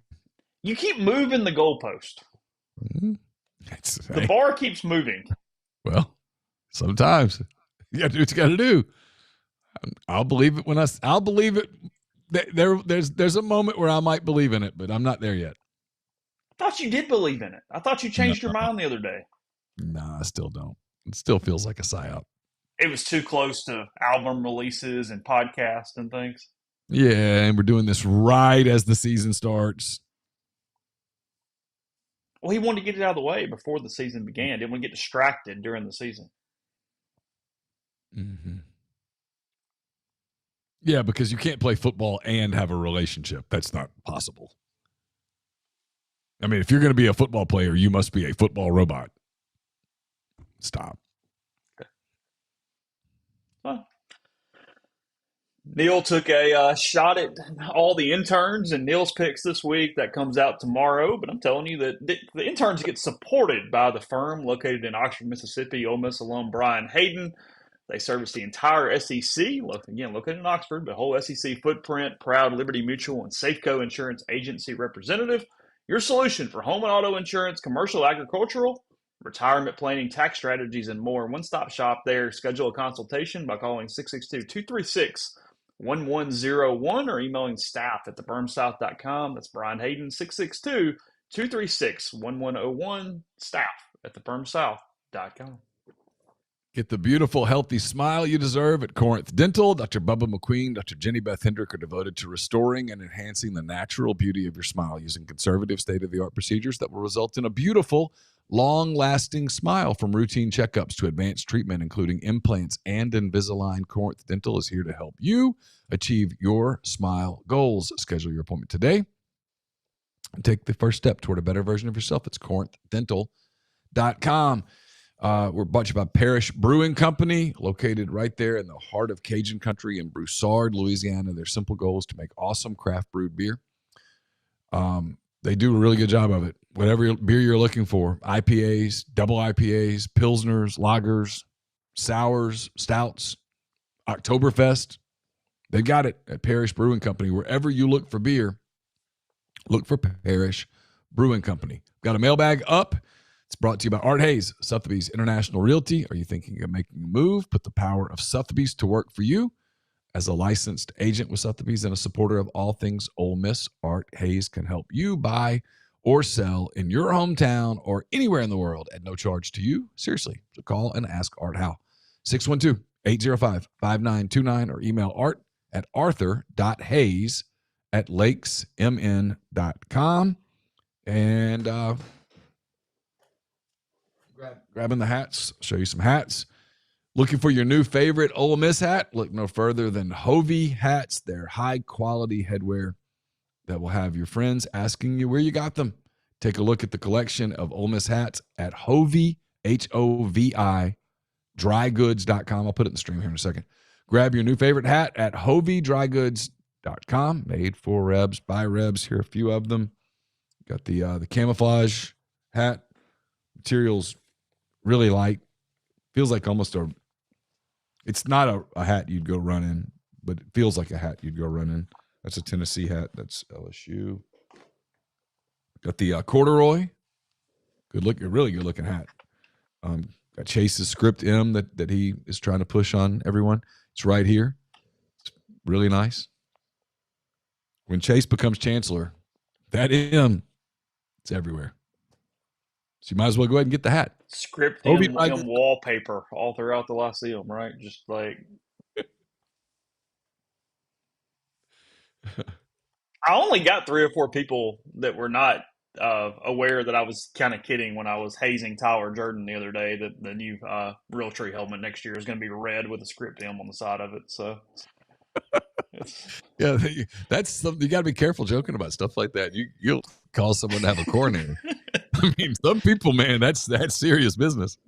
Speaker 1: You keep moving the goalpost.
Speaker 2: Mm-hmm.
Speaker 1: The bar keeps moving.
Speaker 2: Well, sometimes you got to do what you got to do. I'll believe it I'll believe it. There's a moment where I might believe in it, but I'm not there yet.
Speaker 1: I thought you did believe in it. I thought you
Speaker 2: No,
Speaker 1: changed your mind the other day.
Speaker 2: nah, I still don't. It still feels like a psyop.
Speaker 1: It was too close to album releases and podcasts and things.
Speaker 2: Yeah, and we're doing this right as the season starts.
Speaker 1: Well, he wanted to get it out of the way before the season began. Didn't want to get distracted during the season.
Speaker 2: Mm-hmm. Yeah, because you can't play football and have a relationship. That's not possible. I mean, if you're going to be a football player, you must be a football robot. Stop.
Speaker 1: Well, Neal took a shot at all the interns and Neal's picks this week. That comes out tomorrow. But I'm telling you that the interns get supported by the firm located in Oxford, Mississippi. Ole Miss alum Brian Hayden. They service the entire SEC, again, located in Oxford, but whole SEC footprint, proud Liberty Mutual and Safeco Insurance Agency representative. Your solution for home and auto insurance, commercial, agricultural, retirement planning, tax strategies, and more. One-stop shop there. Schedule a consultation by calling 662-236-1101 or emailing staff at thebermsouth.com. That's Brian Hayden, 662-236-1101, staff at thebermsouth.com.
Speaker 2: Get the beautiful, healthy smile you deserve at Corinth Dental. Dr. Bubba McQueen, Dr. Jenny Beth Hendrick are devoted to restoring and enhancing the natural beauty of your smile using conservative, state-of-the-art procedures that will result in a beautiful, long-lasting smile. From routine checkups to advanced treatment, including implants and Invisalign, Corinth Dental is here to help you achieve your smile goals. Schedule your appointment today and take the first step toward a better version of yourself. It's corinthdental.com. We're a bunch about Parrish Brewing Company, located right there in the heart of Cajun country in Broussard, Louisiana. Their simple goal is to make awesome craft brewed beer. They do a really good job of it. Whatever beer you're looking for, IPAs, double IPAs, Pilsners, lagers, sours, stouts, Oktoberfest. They got it at Parrish Brewing Company. Wherever you look for beer, look for Parrish Brewing Company. Got a mailbag up. It's brought to you by Art Hayes, Sotheby's International Realty. Are you thinking of making a move? Put the power of Sotheby's to work for you. As a licensed agent with Sotheby's and a supporter of all things Ole Miss, Art Hayes can help you buy or sell in your hometown or anywhere in the world at no charge to you. Seriously, so call and ask Art how. 612-805-5929 or email art at arthur.hayes@lakesmn.com. And grabbing the hats, show you some hats. Looking for your new favorite Ole Miss hat? Look no further than Hovey hats. They're high-quality headwear that will have your friends asking you where you got them. Take a look at the collection of Ole Miss hats at Hovey, Hovi, drygoods.com. I'll put it in the stream here in a second. Grab your new favorite hat at hoviedrygoods.com. Made for Rebs, by Rebs. Here are a few of them. Got the camouflage hat. Materials really light. Feels like almost it's not a hat you'd go run in, but it feels like a hat you'd go run in. That's a Tennessee hat. That's LSU. Got the corduroy. Really good looking hat. Got Chase's script M that he is trying to push on everyone. It's right here. It's really nice. When Chase becomes chancellor, that M, it's everywhere. So you might as well go ahead and get the hat.
Speaker 1: Script M wallpaper all throughout the Lyceum, right? Just like I only got 3 or 4 people that were not aware that I was kind of kidding when I was hazing Tyler Jordan the other day that the new Realtree helmet next year is going to be red with a script M on the side of it. So,
Speaker 2: yeah, that's something you got to be careful joking about stuff like that. You'll cause someone to have a coronary. I mean, some people, man, that's serious business.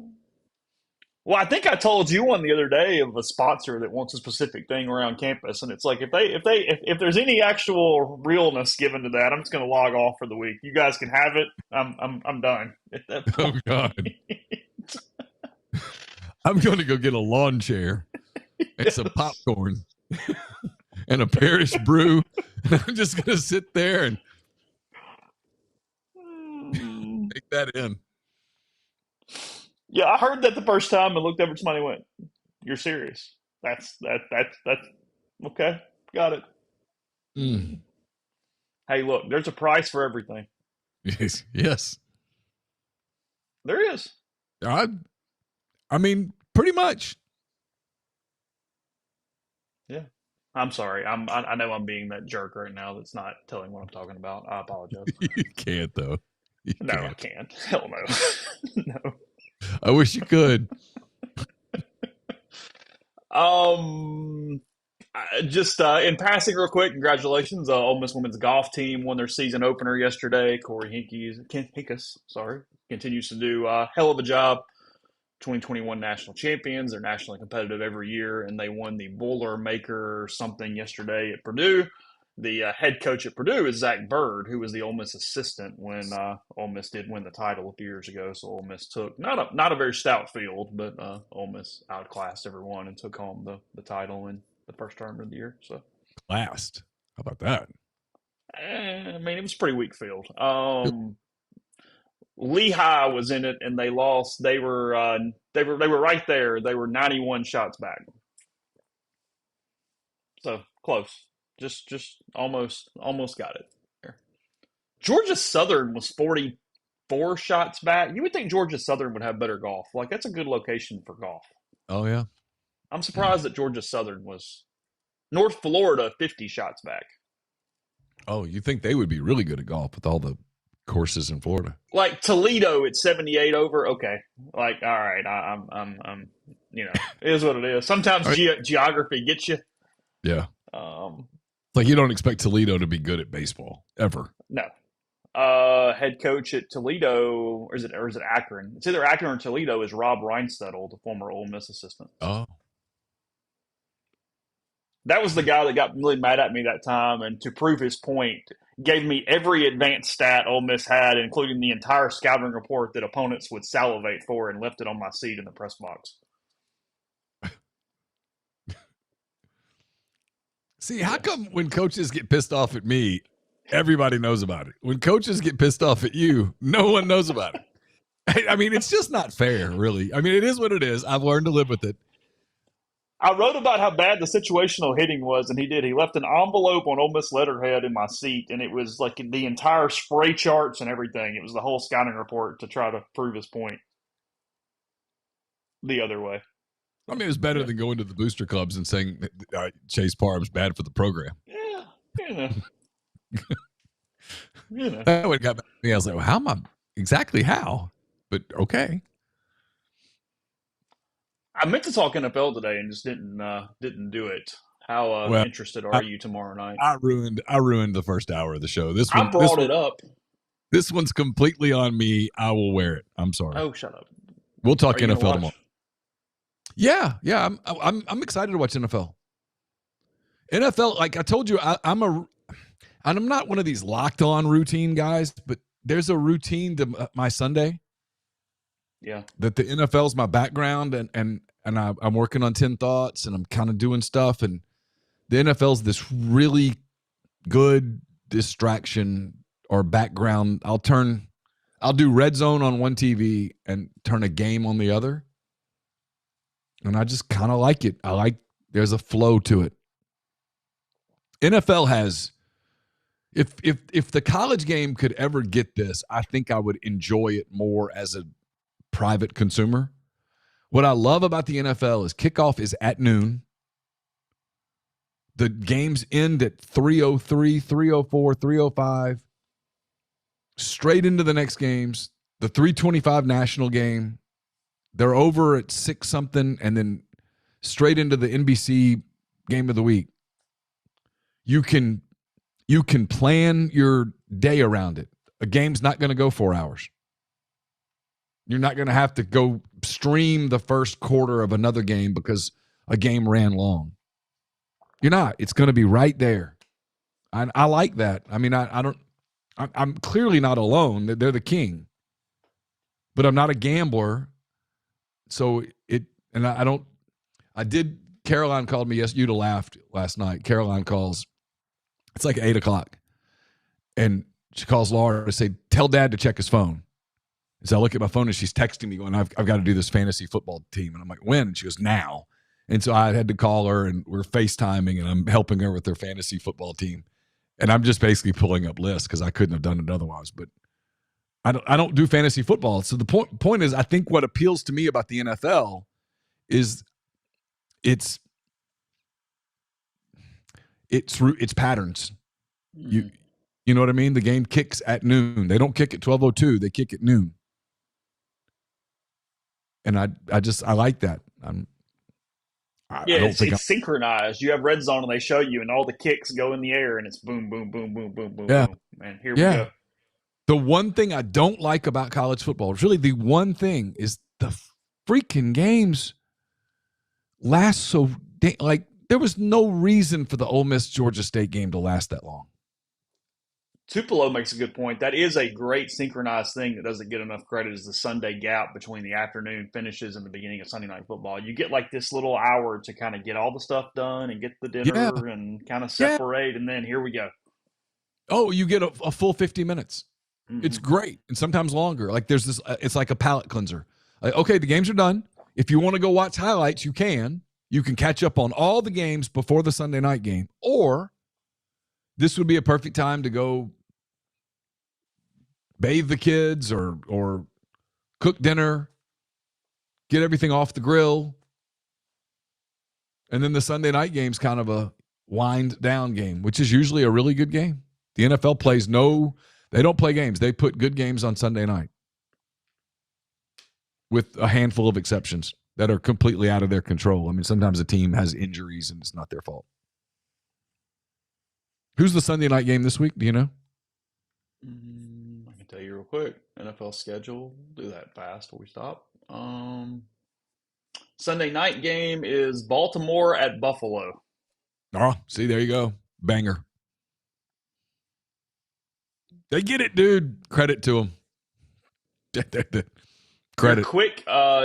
Speaker 1: Well, I think I told you one the other day of a sponsor that wants a specific thing around campus, and it's like if there's any actual realness given to that, I'm just going to log off for the week. You guys can have it. I'm done at that point.
Speaker 2: Oh God, I'm going to go get a lawn chair and some popcorn and a Parrish brew, and I'm just going to sit there and take that in.
Speaker 1: Yeah, I heard that the first time and looked over at somebody and went, "You're serious? That's okay. Got it."
Speaker 2: Mm.
Speaker 1: Hey, look, there's a price for everything.
Speaker 2: Yes.
Speaker 1: There is.
Speaker 2: I mean, pretty much.
Speaker 1: Yeah. I'm sorry. I know I'm being that jerk right now that's not telling what I'm talking about. I apologize.
Speaker 2: You can't, though. You
Speaker 1: No, I
Speaker 2: can't.
Speaker 1: can't. Hell no. No.
Speaker 2: I wish you could.
Speaker 1: Um, just in passing, real quick, congratulations! Ole Miss women's golf team won their season opener yesterday. Corey Hinkus, sorry, continues to do a hell of a job. 2021 national champions. They're nationally competitive every year, and they won the Boilermaker something yesterday at Purdue. The head coach at Purdue is Zach Bird, who was the Ole Miss assistant when Ole Miss did win the title a few years ago. So Ole Miss took not a very stout field, but Ole Miss outclassed everyone and took home the title in the first term of the year. So
Speaker 2: Last. How about that?
Speaker 1: I mean, it was a pretty weak field. Lehigh was in it, and they lost. They were right there. They were 91 shots back, so close. Just almost got it. There. Georgia Southern was 44 shots back. You would think Georgia Southern would have better golf. Like that's a good location for golf.
Speaker 2: Oh, yeah.
Speaker 1: I'm surprised that Georgia Southern was North Florida 50 shots back.
Speaker 2: Oh, you think they would be really good at golf with all the courses in Florida?
Speaker 1: Like Toledo at 78 over. Okay, like all right, I'm you know, it is what it is. Sometimes geography gets you.
Speaker 2: Yeah.
Speaker 1: Um,
Speaker 2: Like you don't expect Toledo to be good at baseball ever.
Speaker 1: no. Head coach at Toledo, or is it Akron? It's either Akron or Toledo. Is Rob Reinsettle, the former Ole Miss assistant.
Speaker 2: Oh.
Speaker 1: That was the guy that got really mad at me that time, and to prove his point, gave me every advanced stat Ole Miss had, including the entire scouting report that opponents would salivate for, and left it on my seat in the press box.
Speaker 2: See, how come when coaches get pissed off at me, everybody knows about it? When coaches get pissed off at you, no one knows about it. I mean, it's just not fair, really. I mean, it is what it is. I've learned to live with it.
Speaker 1: I wrote about how bad the situational hitting was, and he did. He left an envelope on Ole Miss letterhead in my seat, and it was like the entire spray charts and everything. It was the whole scouting report to try to prove his point the other way.
Speaker 2: I mean, it's better than going to the booster clubs and saying Chase Parham's bad for the program.
Speaker 1: Yeah, you know. You know.
Speaker 2: That would got back to me. I was like, well, how am I exactly how? But okay.
Speaker 1: I meant to talk NFL today and just didn't do it. How interested are you tomorrow night?
Speaker 2: I ruined the first hour of the show.
Speaker 1: I brought it up.
Speaker 2: This one's completely on me. I will wear it. I'm sorry.
Speaker 1: Oh, shut up.
Speaker 2: We'll talk NFL tomorrow. Yeah. I'm excited to watch NFL. NFL, like I told you, I'm not one of these locked on routine guys, but there's a routine to my Sunday.
Speaker 1: Yeah.
Speaker 2: That the NFL's my background, and I'm working on 10 thoughts, and I'm kind of doing stuff, and the NFL's this really good distraction or background. I'll do red zone on one TV and turn a game on the other. And I just kind of like it. There's a flow to it. NFL has, if the college game could ever get this, I think I would enjoy it more as a private consumer. What I love about the NFL is kickoff is at noon. The games end at 3:03, 3:04, 3:05. Straight into the next games. The 3:25 national game. They're over at 6 something, and then straight into the NBC game of the week. You can plan your day around it. A game's not going to go 4 hours. You're not going to have to go stream the first quarter of another game because a game ran long. You're not. It's going to be right there. I like that. I mean, I'm clearly not alone. They're the king. But I'm not a gambler. So Caroline called me. Yes, you'd have laughed last night. Caroline calls. It's like 8:00. And she calls Laura to say, tell Dad to check his phone. So I look at my phone and she's texting me going, I've got to do this fantasy football team. And I'm like, when? And she goes, now. And so I had to call her, and we're FaceTiming, and I'm helping her with her fantasy football team. And I'm just basically pulling up lists because I couldn't have done it otherwise. But I don't do fantasy football. So the point is, I think what appeals to me about the NFL is it's patterns.
Speaker 1: Mm-hmm.
Speaker 2: You know what I mean? The game kicks at noon. They don't kick at 12:02. They kick at noon. And I like that. I don't think
Speaker 1: it's synchronized. You have red zone and they show you, and all the kicks go in the air, and it's boom, boom, boom, boom, boom, boom,
Speaker 2: yeah.
Speaker 1: boom. And here we
Speaker 2: Yeah.
Speaker 1: go.
Speaker 2: The one thing I don't like about college football, really the one thing, is the freaking games last so like there was no reason for the Ole Miss Georgia State game to last that long.
Speaker 1: Tupelo makes a good point. That is a great synchronized thing that doesn't get enough credit is the Sunday gap between the afternoon finishes and the beginning of Sunday night football. You get like this little hour to kind of get all the stuff done and get the dinner and kind of separate, and then here we go.
Speaker 2: Oh, you get a full 50 minutes.
Speaker 1: Mm-hmm.
Speaker 2: It's great, and sometimes longer. Like there's this, it's like a palate cleanser. Like, okay, the games are done. If you want to go watch highlights, you can. You can catch up on all the games before the Sunday night game, or this would be a perfect time to go bathe the kids or cook dinner, get everything off the grill. And then the Sunday night game's kind of a wind down game, which is usually a really good game. The NFL plays they don't play games. They put good games on Sunday night with a handful of exceptions that are completely out of their control. I mean, sometimes a team has injuries and it's not their fault. Who's the Sunday night game this week? Do you know?
Speaker 1: I can tell you real quick. NFL schedule. Do that fast before we stop. Sunday night game is Baltimore at Buffalo.
Speaker 2: Oh, see, there you go. Banger. They get it, dude. Credit to them. Credit.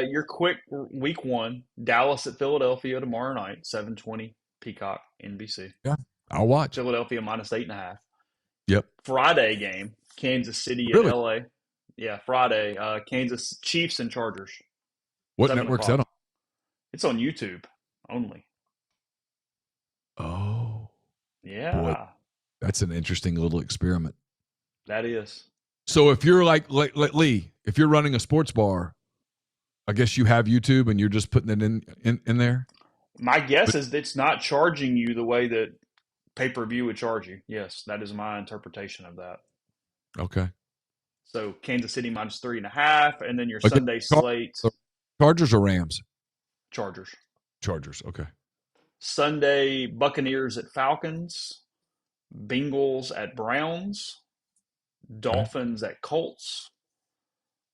Speaker 1: Your quick week one. Dallas at Philadelphia tomorrow night, 7:20 Peacock, NBC.
Speaker 2: Yeah, I'll watch.
Speaker 1: Philadelphia -8.5.
Speaker 2: Yep.
Speaker 1: Friday game, Kansas City at LA. Yeah, Friday. Kansas Chiefs and Chargers.
Speaker 2: What network's that on?
Speaker 1: It's on YouTube only.
Speaker 2: Oh.
Speaker 1: Yeah.
Speaker 2: Boy, that's an interesting little experiment.
Speaker 1: That is.
Speaker 2: So if you're like Lee, if you're running a sports bar, I guess you have YouTube and you're just putting it in there?
Speaker 1: My guess is it's not charging you the way that pay-per-view would charge you. Yes, that is my interpretation of that.
Speaker 2: Okay.
Speaker 1: So Kansas City -3.5, and then your Sunday slate.
Speaker 2: Chargers or Rams?
Speaker 1: Chargers.
Speaker 2: Okay.
Speaker 1: Sunday Buccaneers at Falcons, Bengals at Browns, Dolphins at Colts,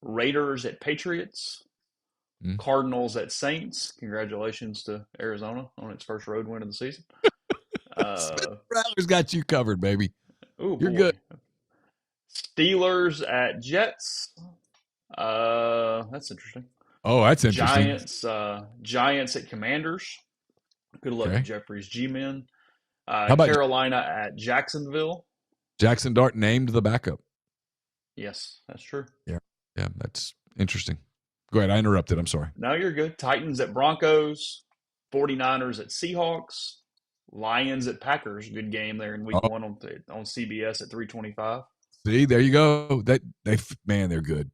Speaker 1: Raiders at Patriots, Cardinals at Saints. Congratulations to Arizona on its first road win of the season.
Speaker 2: Rattler's got you covered, baby.
Speaker 1: Ooh,
Speaker 2: you're good.
Speaker 1: Steelers at Jets. That's interesting.
Speaker 2: Oh, that's interesting.
Speaker 1: Giants at Commanders. Good luck to Jeffrey's G-Men.
Speaker 2: How about
Speaker 1: Carolina at Jacksonville?
Speaker 2: Jackson Dart named the backup.
Speaker 1: Yes, that's true.
Speaker 2: Yeah, that's interesting. Go ahead. I interrupted. I'm sorry.
Speaker 1: No, you're good. Titans at Broncos. 49ers at Seahawks. Lions at Packers. Good game there in week one on CBS at 3:25.
Speaker 2: See, there you go. They're good.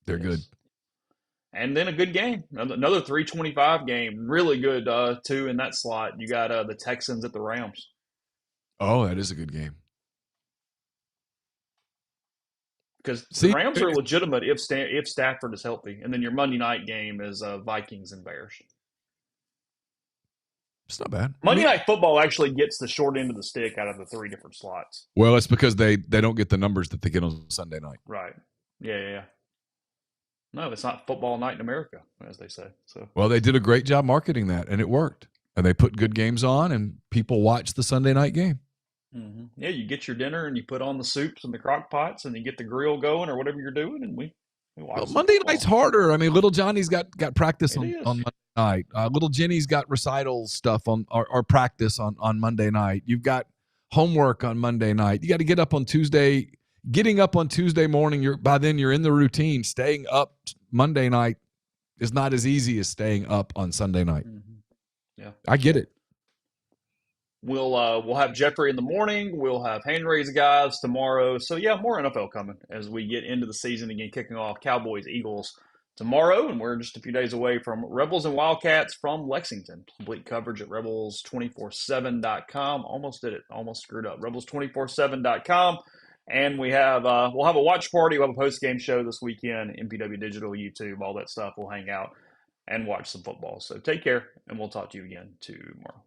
Speaker 2: They're good.
Speaker 1: And then a good game. Another 3:25 game. Really good, too, in that slot. You got the Texans at the Rams.
Speaker 2: Oh, that is a good game.
Speaker 1: Because the Rams are legitimate if Stafford is healthy. And then your Monday night game is Vikings and Bears.
Speaker 2: It's not bad.
Speaker 1: Monday Night Football actually gets the short end of the stick out of the three different slots.
Speaker 2: Well, it's because they don't get the numbers that they get on Sunday night.
Speaker 1: Right. Yeah. No, it's not football night in America, as they say. So.
Speaker 2: Well, they did a great job marketing that, and it worked. And they put good games on, and people watch the Sunday night game.
Speaker 1: Mm-hmm. Yeah, you get your dinner, and you put on the soups and the crock pots, and you get the grill going or whatever you're doing, and we watch.
Speaker 2: Well, Monday night's harder. I mean, little Johnny's got practice on Monday night. Little Jenny's got recital stuff on or practice on Monday night. You've got homework on Monday night. You got to get up on Tuesday. Getting up on Tuesday morning, by then you're in the routine. Staying up Monday night is not as easy as staying up on Sunday night.
Speaker 1: Mm-hmm. Yeah,
Speaker 2: I get it.
Speaker 1: We'll have Jeffrey in the morning. We'll have Henry's guys tomorrow. So yeah, more NFL coming as we get into the season again, kicking off Cowboys Eagles tomorrow, and we're just a few days away from Rebels and Wildcats from Lexington. Complete coverage at rebels247.com. Almost did it. Almost screwed up. Rebels247.com. And we'll have a watch party. We'll have a post game show this weekend. MPW Digital, YouTube, all that stuff. We'll hang out and watch some football. So take care, and we'll talk to you again tomorrow.